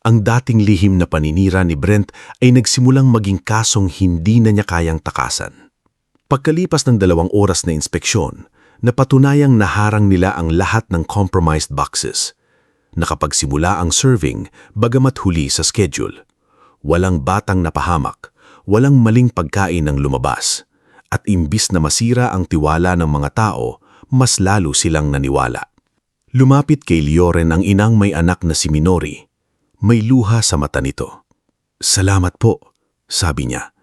S2: Ang dating lihim na paninira ni Brent ay nagsimulang maging kasong hindi na niya kayang takasan. Pagkalipas ng 2 oras na inspeksyon, napatunayang naharang nila ang lahat ng compromised boxes. Nakapagsimula ang serving bagamat huli sa schedule. Walang batang napahamak, walang maling pagkain ang lumabas, at imbis na masira ang tiwala ng mga tao, mas lalo silang naniwala. Lumapit kay Lioren ang inang may anak na si Minori. May luha sa mata nito. "Salamat po," sabi niya.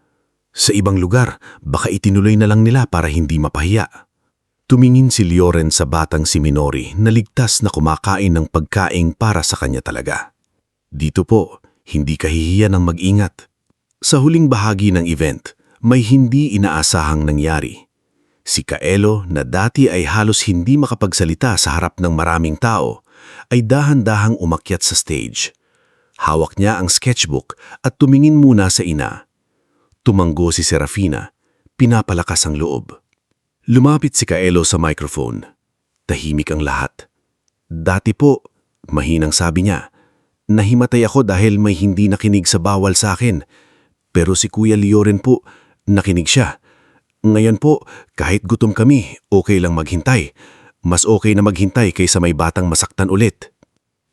S2: "Sa ibang lugar, baka itinuloy na lang nila para hindi mapahiya." Tumingin si Lioren sa batang si Minori na ligtas na kumakain ng pagkain para sa kanya talaga. "Dito po, hindi kahihiyan ng mag-ingat." Sa huling bahagi ng event, may hindi inaasahang nangyari. Si Kaelo na dati ay halos hindi makapagsalita sa harap ng maraming tao,
S3: ay dahan-dahang umakyat sa stage. Hawak niya ang sketchbook at tumingin muna sa ina. Tumanggo si Serafina, pinapalakas ang loob. Lumapit si Kaelo sa microphone. Tahimik ang lahat. Dati po, mahinang sabi niya, nahimatay ako dahil may hindi nakinig sa bawal sa akin. Pero si Kuya Lioren po, nakinig siya. Ngayon po, kahit gutom kami, okay lang maghintay. Mas okay na maghintay kaysa may batang masaktan ulit.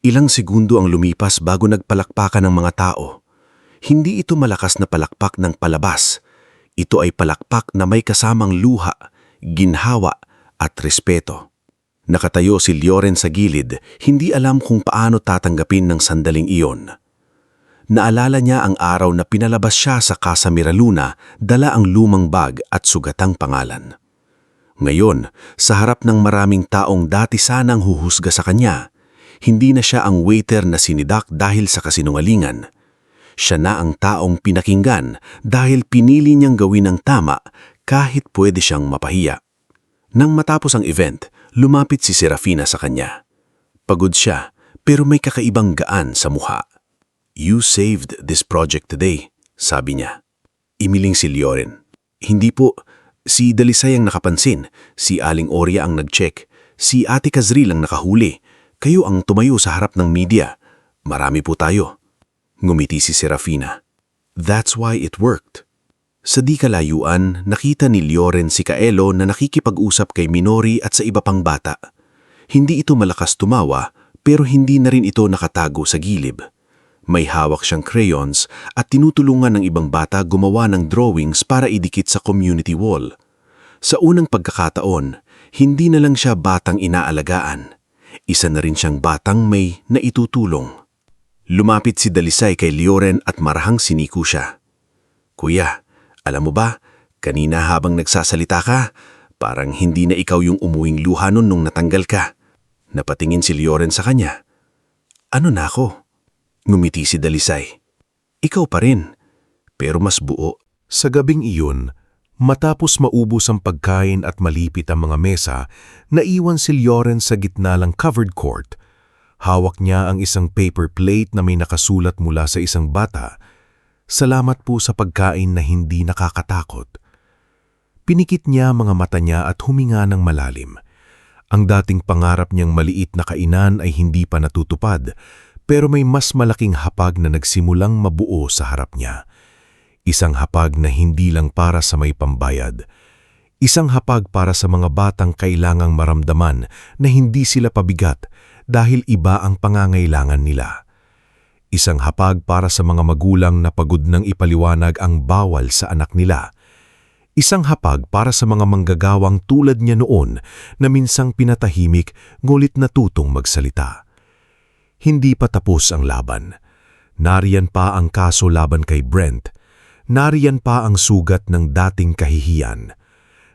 S3: Ilang segundo ang lumipas bago nagpalakpakan ng mga tao. Hindi ito malakas na palakpak ng palabas. Ito ay palakpak na may kasamang luha, ginhawa at respeto. Nakatayo si Lioren sa gilid, hindi alam kung paano tatanggapin ng sandaling iyon. Naalala niya ang araw na pinalabas siya sa Casa Miraluna, dala ang lumang bag at sugatang pangalan. Ngayon, sa harap ng maraming taong dati sanang huhusga sa kanya, hindi na siya ang waiter na sinidak dahil sa kasinungalingan. Siya na ang taong pinakinggan dahil pinili niyang gawin ang tama kahit pwede siyang mapahiya. Nang matapos ang event, lumapit si Serafina sa kanya. Pagod siya pero may kakaibang gaan sa mukha. "You saved this project today," sabi niya. Imiling si Lioren. "Hindi po. Si Dalisay ang nakapansin, si Aling Oria ang nag-check, si Ate Kazril ang nakahuli. Kayo ang tumayo sa harap ng media. Marami po tayo." Ngumiti si Serafina. "That's why it worked." Sa di kalayuan, nakita ni Lioren si Kaelo na nakikipag-usap kay Minori at sa iba pang bata. Hindi ito malakas tumawa, pero hindi na rin ito nakatago sa gilib. May hawak siyang crayons at tinutulungan ng ibang bata gumawa ng drawings para idikit sa community wall. Sa unang pagkakataon, hindi na lang siya batang inaalagaan. Isa na rin siyang batang may naitutulong. Lumapit si Dalisay kay Lioren at marahang siniko siya. "Kuya, alam mo ba, kanina habang nagsasalita ka, parang hindi na ikaw yung umuwing luha nun nung natanggal ka." Napatingin si Lioren sa kanya. "Ano na ako?" Ngumiti si Dalisay. "Ikaw pa rin, pero mas buo."
S2: Sa gabing iyon, matapos maubos ang pagkain at malipit ang mga mesa, naiwan si Lioren sa gitna ng covered court. Hawak niya ang isang paper plate na may nakasulat mula sa isang bata, "Salamat po sa pagkain na hindi nakakatakot." Pinikit niya mga mata niya at huminga ng malalim. Ang dating pangarap niyang maliit na kainan ay hindi pa natutupad, pero may mas malaking hapag na nagsimulang mabuo sa harap niya. Isang hapag na hindi lang para sa may pambayad. Isang hapag para sa mga batang kailangang maramdaman na hindi sila pabigat dahil iba ang pangangailangan nila. Isang hapag para sa mga magulang na pagod ng ipaliwanag ang bawal sa anak nila. Isang hapag para sa mga manggagawang tulad niya noon na minsang pinatahimik ngulit natutong magsalita. Hindi pa tapos ang laban. Nariyan pa ang kaso laban kay Brent. Nariyan pa ang sugat ng dating kahihiyan.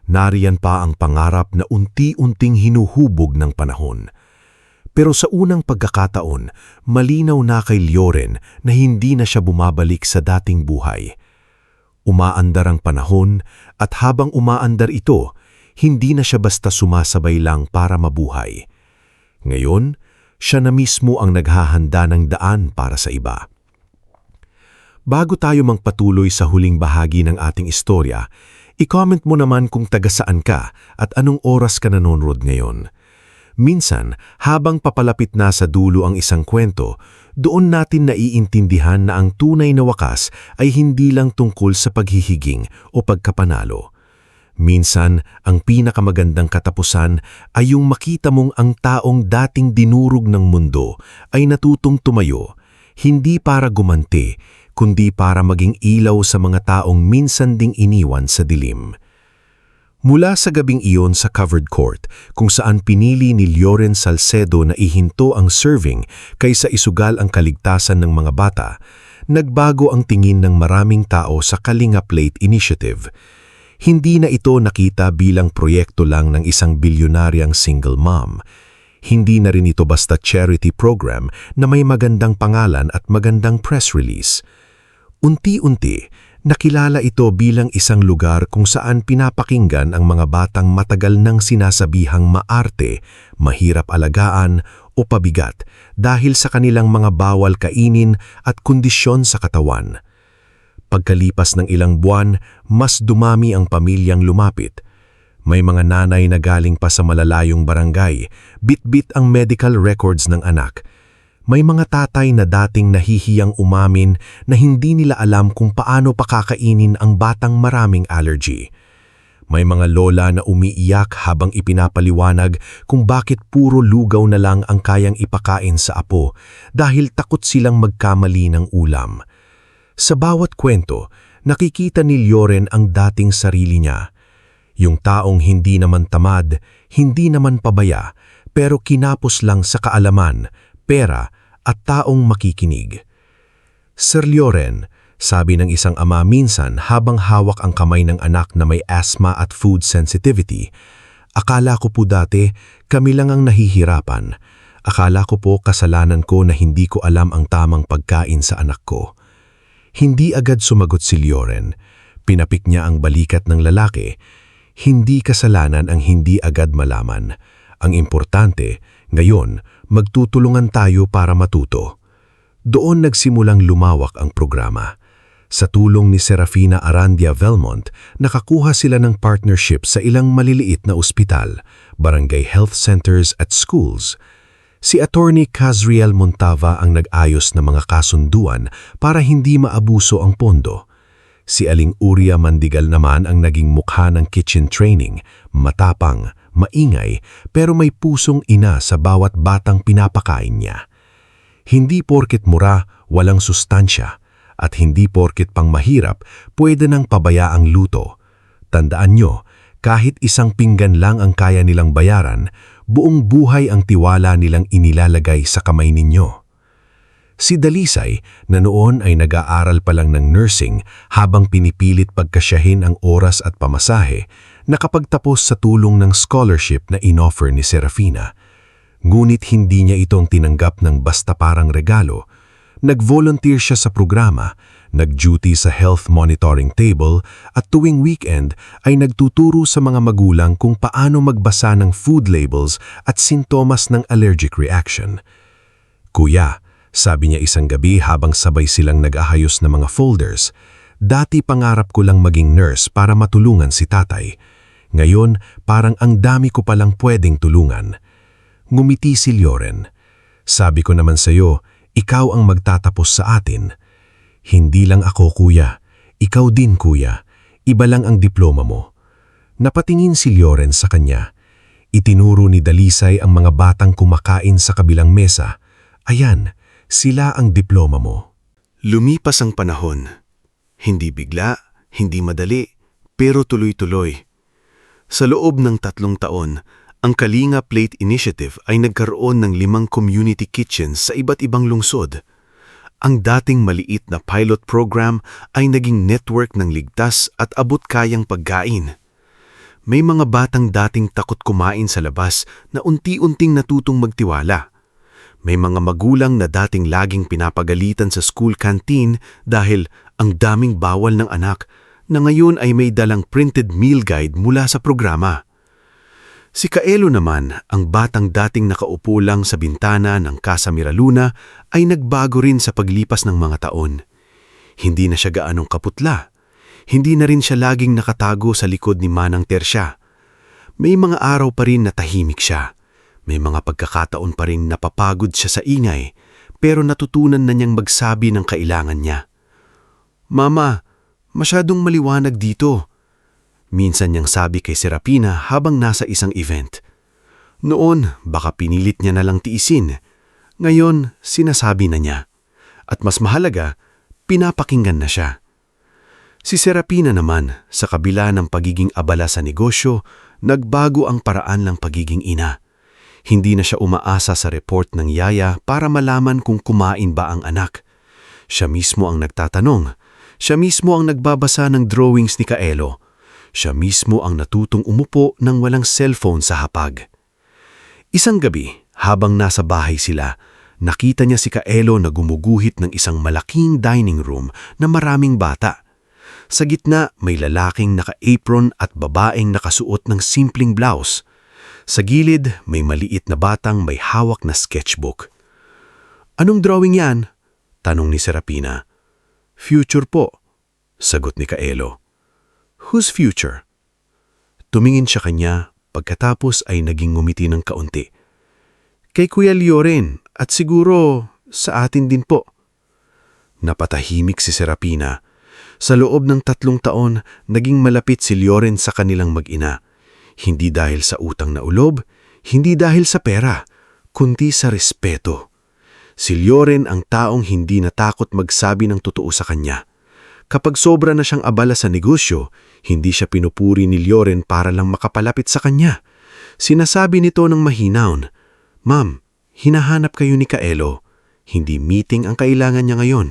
S2: Nariyan pa ang pangarap na unti-unting hinuhubog ng panahon. Pero sa unang pagkakataon, malinaw na kay Lioren na hindi na siya bumabalik sa dating buhay. Umaandar ang panahon at habang umaandar ito, hindi na siya basta sumasabay lang para mabuhay. Ngayon, siya na mismo ang naghahanda ng daan para sa iba. Bago tayo magpatuloy sa huling bahagi ng ating istorya, i-comment mo naman kung taga saan ka at anong oras ka nanonood ngayon. Minsan, habang papalapit na sa dulo ang isang kwento, doon natin naiintindihan na ang tunay na wakas ay hindi lang tungkol sa paghihiging o pagkapanalo. Minsan, ang pinakamagandang katapusan ay yung makita mong ang taong dating dinurog ng mundo ay natutong tumayo, hindi para gumanti, kundi para maging ilaw sa mga taong minsan ding iniwan sa dilim. Mula sa gabing iyon sa covered court, kung saan pinili ni Lioren Salcedo na ihinto ang serving kaysa isugal ang kaligtasan ng mga bata, nagbago ang tingin ng maraming tao sa Kalinga Plate Initiative. Hindi na ito nakita bilang proyekto lang ng isang bilyonaryang single mom. Hindi na rin ito basta charity program na may magandang pangalan at magandang press release. Unti-unti, nakilala ito bilang isang lugar kung saan pinapakinggan ang mga batang matagal nang sinasabihang maarte, mahirap alagaan
S3: o pabigat dahil sa kanilang mga bawal kainin at kondisyon sa katawan. Pagkalipas ng ilang buwan, mas dumami ang pamilyang lumapit. May mga nanay na galing pa sa malalayong barangay, bit-bit ang medical records ng anak. May mga tatay na dating nahihiyang umamin na hindi nila alam kung paano pakakainin ang batang maraming allergy. May mga lola na umiiyak habang ipinapaliwanag kung bakit puro lugaw na lang ang kayang ipakain sa apo dahil takot silang magkamali ng ulam. Sa bawat kwento, nakikita ni Lioren ang dating sarili niya. Yung taong hindi naman tamad, hindi naman pabaya, pero kinapos lang sa kaalaman, pera at taong makikinig. Sir Lioren, sabi ng isang ama minsan habang hawak ang kamay ng anak na may asthma at food sensitivity, akala ko po dati kami lang ang nahihirapan. Akala ko po kasalanan ko na hindi ko alam ang tamang pagkain sa anak ko. Hindi agad sumagot si Lioren. Pinapik niya ang balikat ng lalaki. Hindi kasalanan ang hindi agad malaman. Ang importante, ngayon, magtutulungan tayo para matuto. Doon nagsimulang lumawak ang programa. Sa tulong ni Serafina Arandia Velmont, nakakuha sila ng partnership sa ilang maliliit na ospital, barangay health centers at schools. Si Attorney Kazriel Montava ang nag-ayos ng mga kasunduan para hindi maabuso ang pondo. Si Aling Uria Mandigal naman ang naging mukha ng kitchen training, matapang, maingay, pero may pusong ina sa bawat batang pinapakain niya. Hindi porket mura, walang sustansya, at hindi porket pang mahirap, pwede nang pabayaang luto. Tandaan nyo, kahit isang pinggan lang ang kaya nilang bayaran, buong buhay ang tiwala nilang inilalagay sa kamay ninyo. Si Dalisay, na noon ay nag-aaral pa lang ng nursing habang pinipilit pagkasyahin ang oras at pamasahe, nakapagtapos sa tulong ng scholarship na inoffer ni Serafina. Ngunit hindi niya itong tinanggap ng basta parang regalo. Nag-volunteer siya sa programa, nag-duty sa health monitoring table at tuwing weekend ay nagtuturo sa mga magulang kung paano magbasa ng food labels at sintomas ng allergic reaction. Kuya, sabi niya isang gabi habang sabay silang nag-ahayos ng mga folders, dati pangarap ko lang maging nurse para matulungan si tatay. Ngayon, parang ang dami ko palang pwedeng tulungan. Ngumiti si Lioren. Sabi ko naman sa'yo, ikaw ang magtatapos sa atin. Hindi lang ako, kuya. Ikaw din, kuya. Iba lang ang diploma mo. Napatingin si Lioren sa kanya. Itinuro ni Dalisay ang mga batang kumakain sa kabilang mesa. Ayan, sila ang diploma mo.
S1: Lumipas ang panahon. Hindi bigla, hindi madali, pero tuloy-tuloy. Sa loob ng 3 taon, ang Kalinga Plate Initiative ay nagkaroon ng 5 community kitchens sa iba't ibang lungsod. Ang dating maliit na pilot program ay naging network ng ligtas at abot-kayang pagkain. May mga batang dating takot kumain sa labas na unti-unting natutong magtiwala. May mga magulang na dating laging pinapagalitan sa school canteen dahil ang daming bawal ng anak na ngayon ay may dalang printed meal guide mula sa programa. Si Kaelo naman, ang batang dating nakaupo lang sa bintana ng Casa Miraluna, ay nagbago rin sa paglipas ng mga taon. Hindi na siya gaanong kaputla. Hindi na rin siya laging nakatago sa likod ni Manang Tersia. May mga araw pa rin na tahimik siya. May mga pagkakataon pa rin napapagod siya sa ingay, pero natutunan na niyang magsabi ng kailangan niya. Mama, masyadong maliwanag dito. Minsan niyang sabi kay Serafina habang nasa isang event. Noon, baka pinilit niya na lang tiisin. Ngayon, sinasabi na niya. At mas mahalaga, pinapakinggan na siya. Si Serafina naman, sa kabila ng pagiging abala sa negosyo, nagbago ang paraan ng pagiging ina. Hindi na siya umaasa sa report ng yaya para malaman kung kumain ba ang anak. Siya mismo ang nagtatanong. Siya mismo ang nagbabasa ng drawings ni Kaelo. Siya mismo ang natutong umupo nang walang cellphone sa hapag. Isang gabi, habang nasa bahay sila, nakita niya si Kaelo na gumuguhit ng isang malaking dining room na maraming bata. Sa gitna, may lalaking naka-apron at babaeng nakasuot ng simpleng blouse.
S3: Sa gilid, may maliit na batang may hawak na sketchbook. "Anong drawing yan?" tanong ni Serapina. "Future po," sagot ni Kaelo. "Whose future?" Tumingin siya kanya, pagkatapos ay naging ngumiti ng kaunti. "Kay Kuya Lioren at siguro sa atin din po." Napatahimik si Serapina. Sa loob ng 3 taon, naging malapit si Lioren sa kanilang mag-ina. Hindi dahil sa utang na ulob, hindi dahil sa pera, kundi sa respeto. Si Lioren ang taong hindi natakot magsabi ng totoo sa kanya. Kapag sobra na siyang abala sa negosyo, hindi siya pinupuri ni Lioren para lang makapalapit sa kanya. Sinasabi nito ng mahinaon, "Ma'am, hinahanap kayo ni Kaelo. Hindi meeting ang kailangan niya ngayon."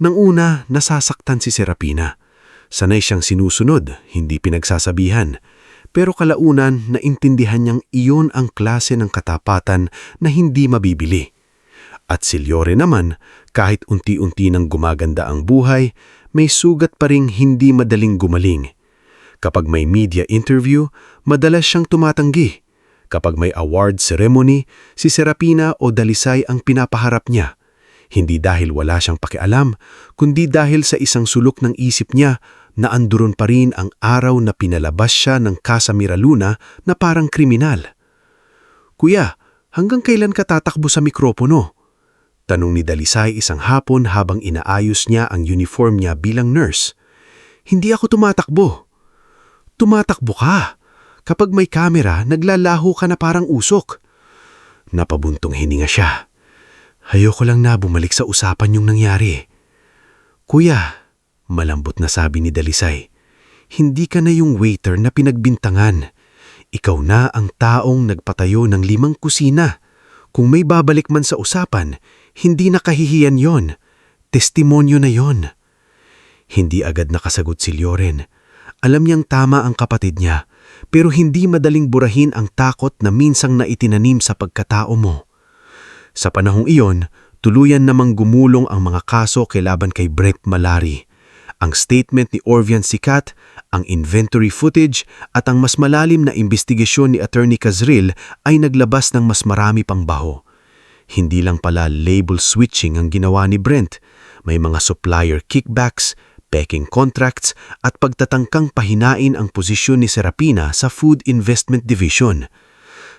S3: Nang una, nasasaktan si Serapina. Sanay siyang sinusunod, hindi pinagsasabihan. Pero kalaunan, naintindihan niyang iyon ang klase ng katapatan na hindi mabibili. At si Lioren naman, kahit unti-unti nang gumaganda ang buhay, may sugat pa ring hindi madaling gumaling. Kapag may media interview, madalas siyang tumatanggi. Kapag may award ceremony, si Serapina o Dalisay ang pinapaharap niya. Hindi dahil wala siyang pakialam, kundi dahil sa isang sulok ng isip niya na anduron pa rin ang araw na pinalabas siya ng Casa Miraluna na parang kriminal. "Kuya, hanggang kailan ka tatakbo sa mikropono?" tanong ni Dalisay isang hapon habang inaayos niya ang uniform niya bilang nurse. "Hindi ako tumatakbo." "Tumatakbo ka. Kapag may kamera, naglalaho ka na parang usok." Napabuntong hininga siya. "Ayoko lang na bumalik sa usapan yung nangyari." "Kuya," malambot na sabi ni Dalisay, "hindi ka na yung waiter na pinagbintangan. Ikaw na ang taong nagpatayo ng 5 kusina. Kung may babalik man sa usapan, hindi na kahihiyan yon. Testimonyo na yon." Hindi agad nakasagot si Lioren. Alam niyang tama ang kapatid niya, pero hindi madaling burahin ang takot na minsang naitinanim sa pagkatao mo. Sa panahong iyon, tuluyan namang gumulong ang mga kaso kailaban kay Brent Malari. Ang statement ni Orvian Sikat, ang inventory footage at ang mas malalim na investigasyon ni Attorney Kazril ay naglabas ng mas marami pang baho. Hindi lang pala label switching ang ginawa ni Brent, may mga supplier kickbacks, peking contracts at pagtatangkang pahinain ang posisyon ni Serapina sa Food Investment Division.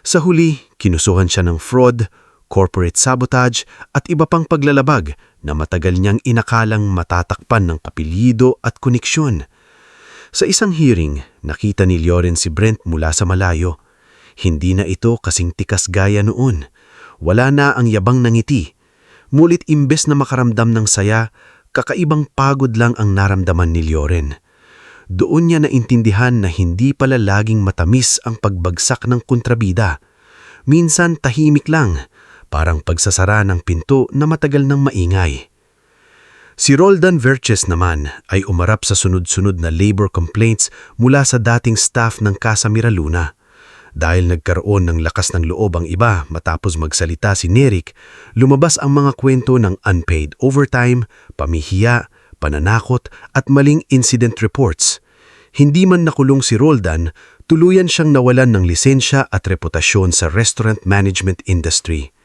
S3: Sa huli, kinusuhan siya ng fraud, corporate sabotage at iba pang paglalabag na matagal niyang inakalang matatakpan ng apelyido at koneksyon. Sa isang hearing, nakita ni Lioren si Brent mula sa malayo. Hindi na ito kasing tikas gaya noon. Wala na ang yabang ng ngiti. Mulit imbes na makaramdam ng saya, kakaibang pagod lang ang naramdaman ni Lioren. Doon niya naintindihan na hindi pala laging matamis ang pagbagsak ng kontrabida. Minsan tahimik lang, parang pagsasara ng pinto na matagal nang maingay. Si Roldan Verches naman ay umarap sa sunod-sunod na labor complaints mula sa dating staff ng Casa Miraluna. Dahil nagkaroon ng lakas ng loob ang iba matapos magsalita si Nerik, lumabas ang mga kwento ng unpaid overtime, pamihiya, pananakot at maling incident reports. Hindi man nakulong si Roldan, tuluyan siyang nawalan ng lisensya at reputasyon sa restaurant management industry.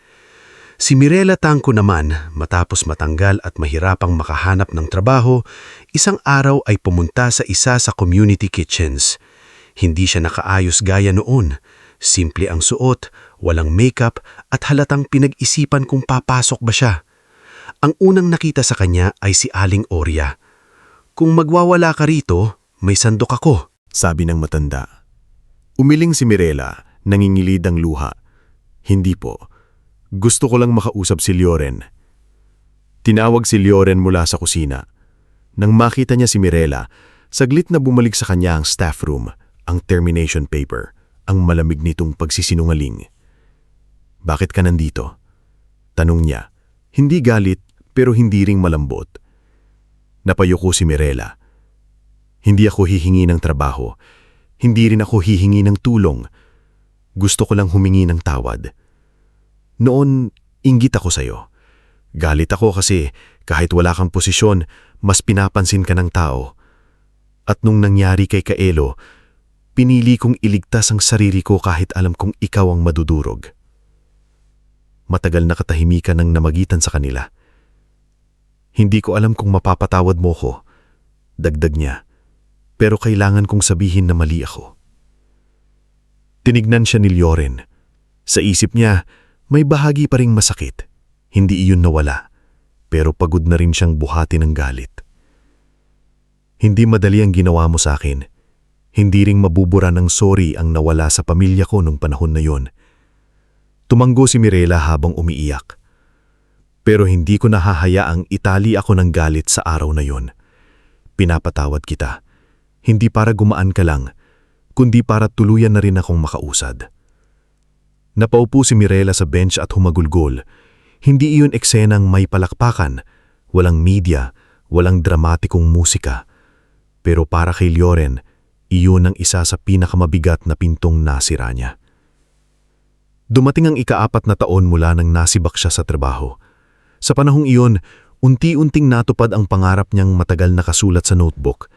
S3: Si Mirela Tangco naman, matapos matanggal at mahirapang makahanap ng trabaho, isang araw ay pumunta sa isa sa community kitchens. Hindi siya nakaayos gaya noon. Simple ang suot, walang makeup at halatang pinag-isipan kung papasok ba siya. Ang unang nakita sa kanya ay si Aling Oria. "Kung magwawala ka rito, may sandok ako,"
S1: sabi ng matanda. Umiling si Mirela, nangingilid ang luha. "Hindi po. Gusto ko lang makausap si Lioren." Tinawag si Lioren mula sa kusina. Nang makita niya si Mirela, saglit na bumalik sa kanya ang staff room, ang termination paper, ang malamig nitong pagsisinungaling. "Bakit ka nandito?" tanong niya. Hindi galit pero hindi ring malambot. Napayuko si Mirela. "Hindi ako hihingi ng trabaho. Hindi rin ako hihingi ng tulong. Gusto ko lang humingi ng tawad. Noon, inggit ako sa'yo. Galit ako kasi kahit wala kang posisyon, mas pinapansin ka ng tao. At nung nangyari kay Kaelo, Pinili kong iligtas ang sarili ko kahit alam kong ikaw ang madudurog. Matagal na katahimikan ang namagitan sa kanila. Hindi ko alam kung mapapatawad mo ko, dagdag niya, pero kailangan kong sabihin na mali ako. Tinignan siya ni Lioren. Sa isip niya, may bahagi pa ring masakit. Hindi iyon nawala, pero pagod na rin siyang buhati ng galit. Hindi madali ang ginawa mo sa akin. Hindi ring mabubura ng sorry ang nawala sa pamilya ko nung panahon na yon. Tumanggo si Mirela habang umiiyak. Pero hindi ko nahahayaang itali ako ng galit sa araw na yon. Pinapatawad kita. Hindi para gumaan ka lang, kundi para tuluyan na rin akong makausad. Napaupo si Mirela sa bench at humagulgol. Hindi iyon eksenang may palakpakan, walang media, walang dramatikong musika. Pero para kay Lioren, iyon ang isa sa pinakamabigat na pintong nasira niya. Dumating ang ika-4 na taon mula nang nasibak siya sa trabaho. Sa panahong iyon, unti-unting natupad ang pangarap niyang matagal nakasulat sa notebook.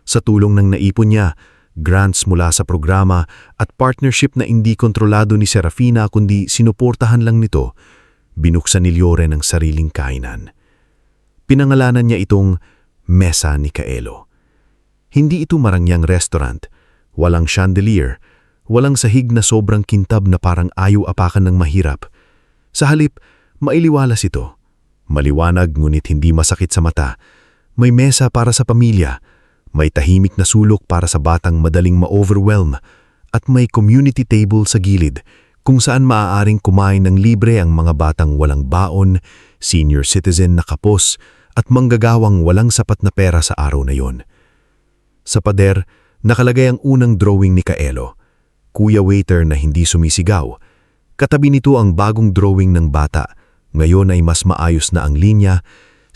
S1: Sa tulong ng naipon niya, grants mula sa programa at partnership na hindi kontrolado ni Serafina kundi sinuportahan lang nito, binuksan ni Lioren ang sariling kainan. Pinangalanan niya itong Mesa ni Kaelo. Hindi ito marangyang restaurant, walang chandelier, walang sahig na sobrang kintab na parang ayaw apakan ng mahirap. Sa halip, mailiwalas ito. Maliwanag ngunit hindi masakit sa mata. May mesa para sa pamilya, may tahimik na sulok para sa batang madaling ma-overwhelm, at may community table sa gilid kung saan maaaring kumain ng libre ang mga batang walang baon, senior citizen na kapos, at manggagawang walang sapat na pera sa araw na yon. Sa pader, nakalagay ang unang drawing ni Kaelo, Kuya Waiter na hindi sumisigaw. Katabi nito ang bagong drawing ng bata. Ngayon ay mas maayos na ang linya,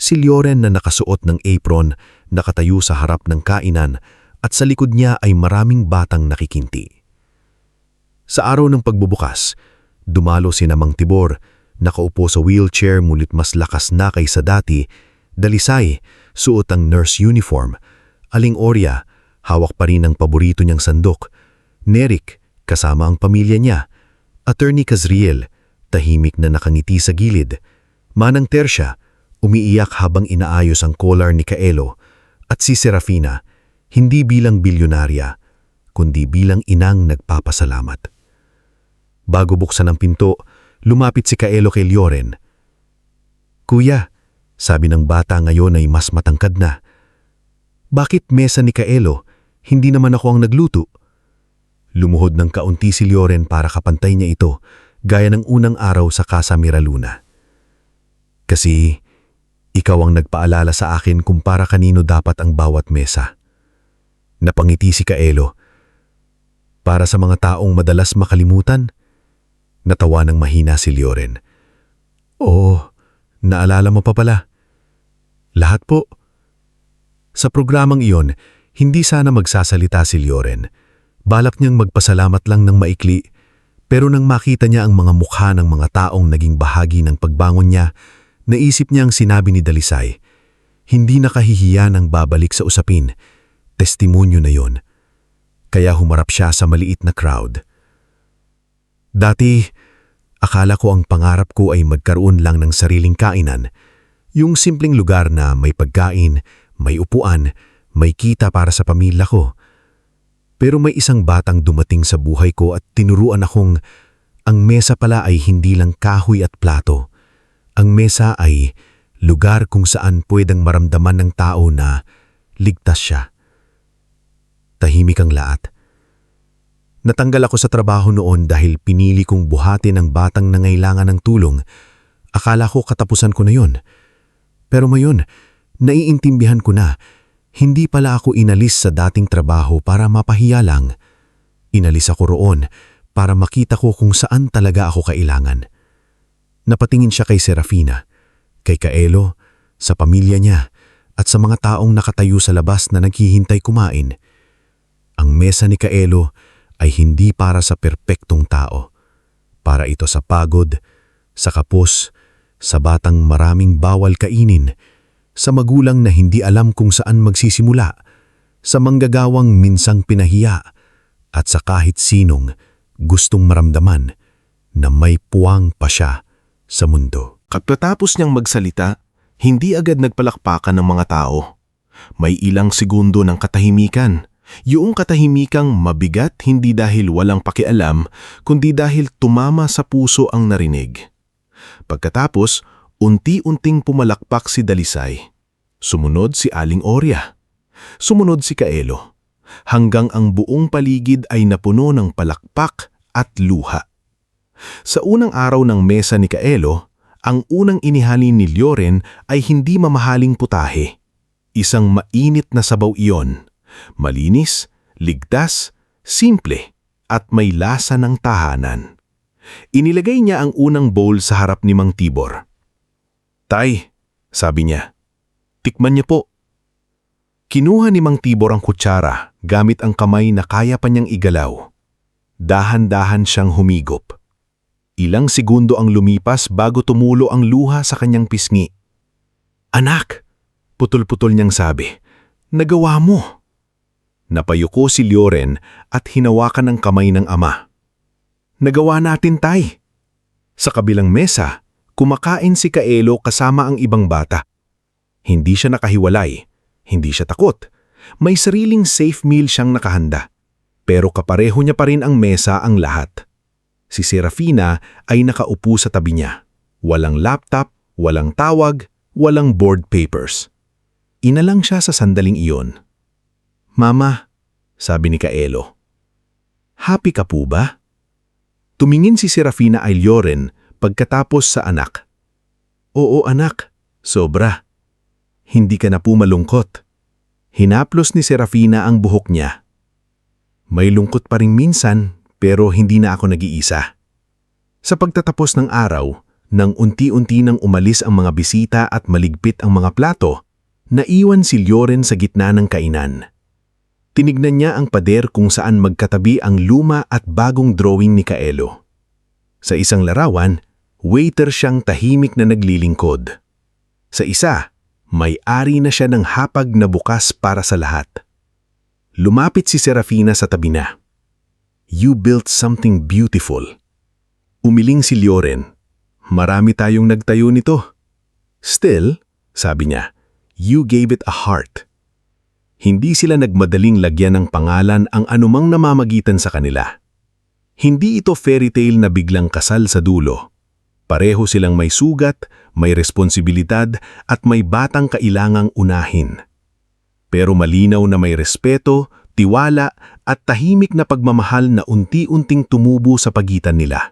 S1: si Lioren na nakasuot ng apron, nakatayo sa harap ng kainan, at sa likod niya ay maraming batang nakikinti. Sa araw ng pagbubukas, dumalo si Mang Tibor, nakaupo sa wheelchair mulit mas lakas na kaysa dati. Dalisay, suot ang nurse uniform. Aling Orya, hawak pa rin ang paborito niyang sandok. Nerik, kasama ang pamilya niya. Attorney Kazriel, tahimik na nakangiti sa gilid. Manang Tercia, umiiyak habang inaayos ang collar ni Kaelo. At si Serafina, hindi bilang bilyonarya, kundi bilang inang nagpapasalamat. Bago buksan ang pinto, lumapit si Kaelo kay Lioren. Kuya, sabi ng bata ngayon ay mas matangkad na. Bakit mesa ni Kaelo? Hindi naman ako ang nagluto. Lumuhod ng kaunti si Lioren para kapantay niya ito, gaya ng unang araw sa Casa Miraluna. Kasi ikaw ang nagpaalala sa akin kung para kanino dapat ang bawat mesa. Napangiti si Kaelo. Para sa mga taong madalas makalimutan? Natawa ng mahina si Lioren. Oo, naalala mo pa pala. Lahat po. Sa programang iyon, hindi sana magsasalita si Lioren. Balak niyang magpasalamat lang ng maikli, pero nang makita niya ang mga mukha ng mga taong naging bahagi ng pagbangon niya, naisip niyang sinabi ni Dalisay, hindi nakahihiya ng babalik sa usapin. Testimonyo na yon. Kaya humarap siya sa maliit na crowd. Dati, akala ko ang pangarap ko ay magkaroon lang ng sariling kainan, yung simpleng lugar na may pagkain, may upuan, may kita para sa pamilya ko. Pero may isang batang dumating sa buhay ko at tinuruan akong ang mesa pala ay hindi lang kahoy at plato. Ang mesa ay lugar kung saan pwedeng maramdaman ng tao na ligtas siya. Tahimik ang lahat. Natanggal ako sa trabaho noon dahil pinili kong buhatin ang batang nangailangan ng tulong. Akala ko katapusan ko na yon. Pero ngayon, naiintindihan ko na, hindi pala ako inalis sa dating trabaho para mapahiya lang. Inalis ako roon para makita ko kung saan talaga ako kailangan. Napatingin siya kay Serafina, kay Kaelo, sa pamilya niya, at sa mga taong nakatayo sa labas na naghihintay kumain. Ang mesa ni Kaelo ay hindi para sa perpektong tao. Para ito sa pagod, sa kapos, sa batang maraming bawal kainin, sa magulang na hindi alam kung saan magsisimula, sa manggagawang minsang pinahiya,
S3: at sa kahit sinong gustong maramdaman na may puwang pa siya sa mundo.
S4: Pagkatapos niyang magsalita, hindi agad nagpalakpakan ng mga tao. May ilang segundo ng katahimikan. Yung katahimikang mabigat hindi dahil walang pakialam, kundi dahil tumama sa puso ang narinig. Pagkatapos, unti-unting pumalakpak si Dalisay. Sumunod si Aling Orya. Sumunod si Kaelo. Hanggang ang buong paligid ay napuno ng palakpak at luha. Sa unang araw ng mesa ni Kaelo, ang unang inihali ni Lioren ay hindi mamahaling putahe. Isang mainit na sabaw iyon. Malinis, ligtas, simple, at may lasa ng tahanan. Inilagay niya ang unang bowl sa harap ni Mang Tibor. "Tay," sabi niya, "tikman niyo po." Kinuha ni Mang Tibor ang kutsara gamit ang kamay na kaya pa niyang igalaw. Dahan-dahan siyang humigop. Ilang segundo ang lumipas bago tumulo ang luha sa kanyang pisngi. "Anak," putol-putol niyang sabi, "nagawa mo." Napayuko si Lioren at hinawakan ang kamay ng ama. "Nagawa natin, tay." Sa kabilang mesa, kumakain si Kaelo kasama ang ibang bata. Hindi siya nakahiwalay, hindi siya takot. May sariling safe meal siyang nakahanda. Pero kapareho niya pa rin ang mesa ang lahat. Si Serafina ay nakaupo sa tabi niya. Walang laptop, walang tawag, walang board papers. Inalang siya sa sandaling iyon. "Mama," sabi ni Kaelo, "happy ka po ba?" Tumingin si Serafina ay Lioren pagkatapos sa anak. "Oo anak, sobra. Hindi ka na po malungkot." Hinaplos ni Serafina ang buhok niya. "May lungkot pa rin minsan, pero hindi na ako nag-iisa." Sa pagtatapos ng araw, nang unti-unti nang umalis ang mga bisita at maligpit ang mga plato, naiwan si Lioren sa gitna ng kainan. Tinignan niya ang pader kung saan magkatabi ang luma at bagong drawing ni Kaelo. Sa isang larawan, waiter siyang tahimik na naglilingkod. Sa isa, may-ari na siya ng hapag na bukas para sa lahat. Lumapit si Serafina sa tabi na. "You built something beautiful." Umiling si Lioren. "Marami tayong nagtayo nito." "Still," sabi niya, "you gave it a heart." Hindi sila nagmadaling lagyan ng pangalan ang anumang namamagitan sa kanila. Hindi ito fairy tale na biglang kasal sa dulo. Pareho silang may sugat, may responsibilidad at may batang kailangang unahin. Pero malinaw na may respeto, tiwala at tahimik na pagmamahal na unti-unting tumubo sa pagitan nila.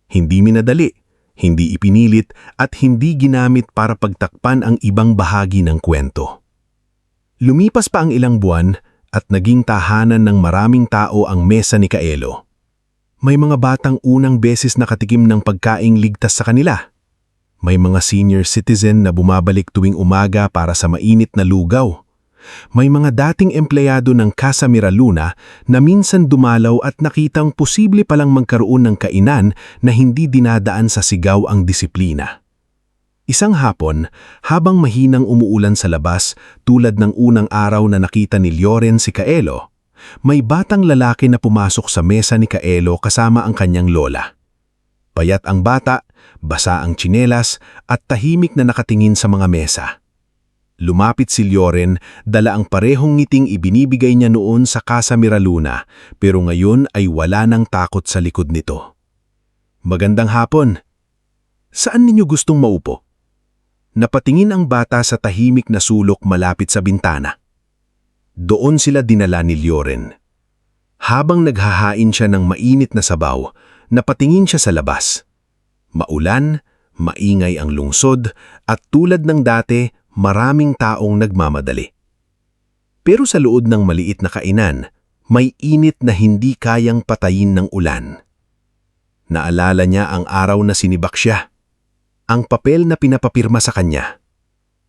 S4: Hindi minadali, hindi ipinilit at hindi ginamit para pagtakpan ang ibang bahagi ng kwento. Lumipas pa ang ilang buwan at naging tahanan ng maraming tao ang mesa ni Kaelo. May mga batang unang beses nakatikim ng pagkaing ligtas sa kanila. May mga senior citizen na bumabalik tuwing umaga para sa mainit na lugaw. May mga dating empleyado ng Casa Miraluna na minsan dumalaw at nakitang posible palang magkaroon ng kainan na hindi dinadaan sa sigaw ang disiplina. Isang hapon, habang mahinang umuulan sa labas tulad ng unang araw na nakita ni Lioren si Kaelo, may batang lalaki na pumasok sa mesa ni Kaelo kasama ang kanyang lola. Payat ang bata, basa ang tsinelas at tahimik na nakatingin sa mga mesa. Lumapit si Lioren, dala ang parehong ngiting ibinibigay niya noon sa Casa Miraluna, pero ngayon ay wala nang takot sa likod nito. "Magandang hapon. Saan ninyo gustong maupo?" Napatingin ang bata sa tahimik na sulok malapit sa bintana. Doon sila dinala ni Lioren. Habang naghahain siya ng mainit na sabaw, napatingin siya sa labas. Maulan, maingay ang lungsod, at tulad ng dati, maraming taong nagmamadali. Pero sa loob ng maliit na kainan, may init na hindi kayang patayin ng ulan. Naalala niya ang araw na sinibak siya. Ang papel na pinapapirma sa kanya.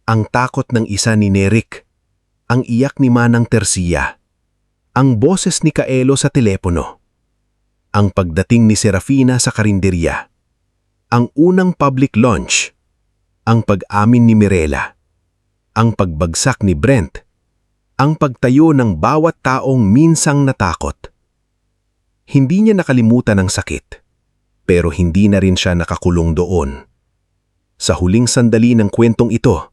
S4: Ang takot ng isa ni Nerik. Ang iyak ni Manang Tercia. Ang boses ni Kaelo sa telepono. Ang pagdating ni Serafina sa karinderya. Ang unang public launch. Ang pag-amin ni Mirela. Ang pagbagsak ni Brent. Ang pagtayo ng bawat taong minsang natakot.
S3: Hindi niya nakalimutan ang sakit, pero hindi na rin siya nakakulong doon. Sa huling sandali ng kwentong ito,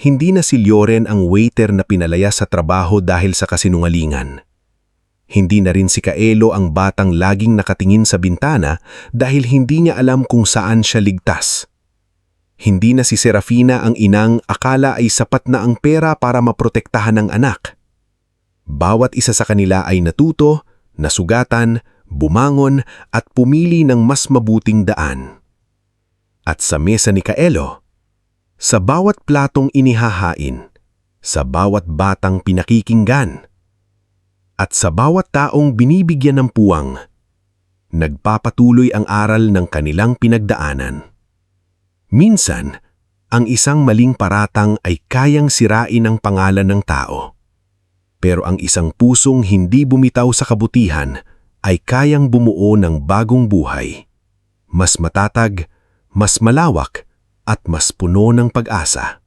S3: hindi na si Loren ang waiter na pinalaya sa trabaho dahil sa kasinungalingan. Hindi na rin si Kaelo ang batang laging nakatingin sa bintana dahil hindi niya alam kung saan siya ligtas. Hindi na si Serafina ang inang akala ay sapat na ang pera para maprotektahan ng anak. Bawat isa sa kanila ay natuto, nasugatan, bumangon at pumili ng mas mabuting daan. At sa mesa ni Kaelo, sa bawat platong inihahain, sa bawat batang pinakikinggan, at sa bawat taong binibigyan ng puwang, nagpapatuloy ang aral ng kanilang pinagdaanan. Minsan, ang isang maling paratang ay kayang sirain ang pangalan ng tao. Pero ang isang pusong hindi bumitaw sa kabutihan ay kayang bumuo ng bagong buhay. Mas matatag, mas malawak, at mas puno ng pag-asa.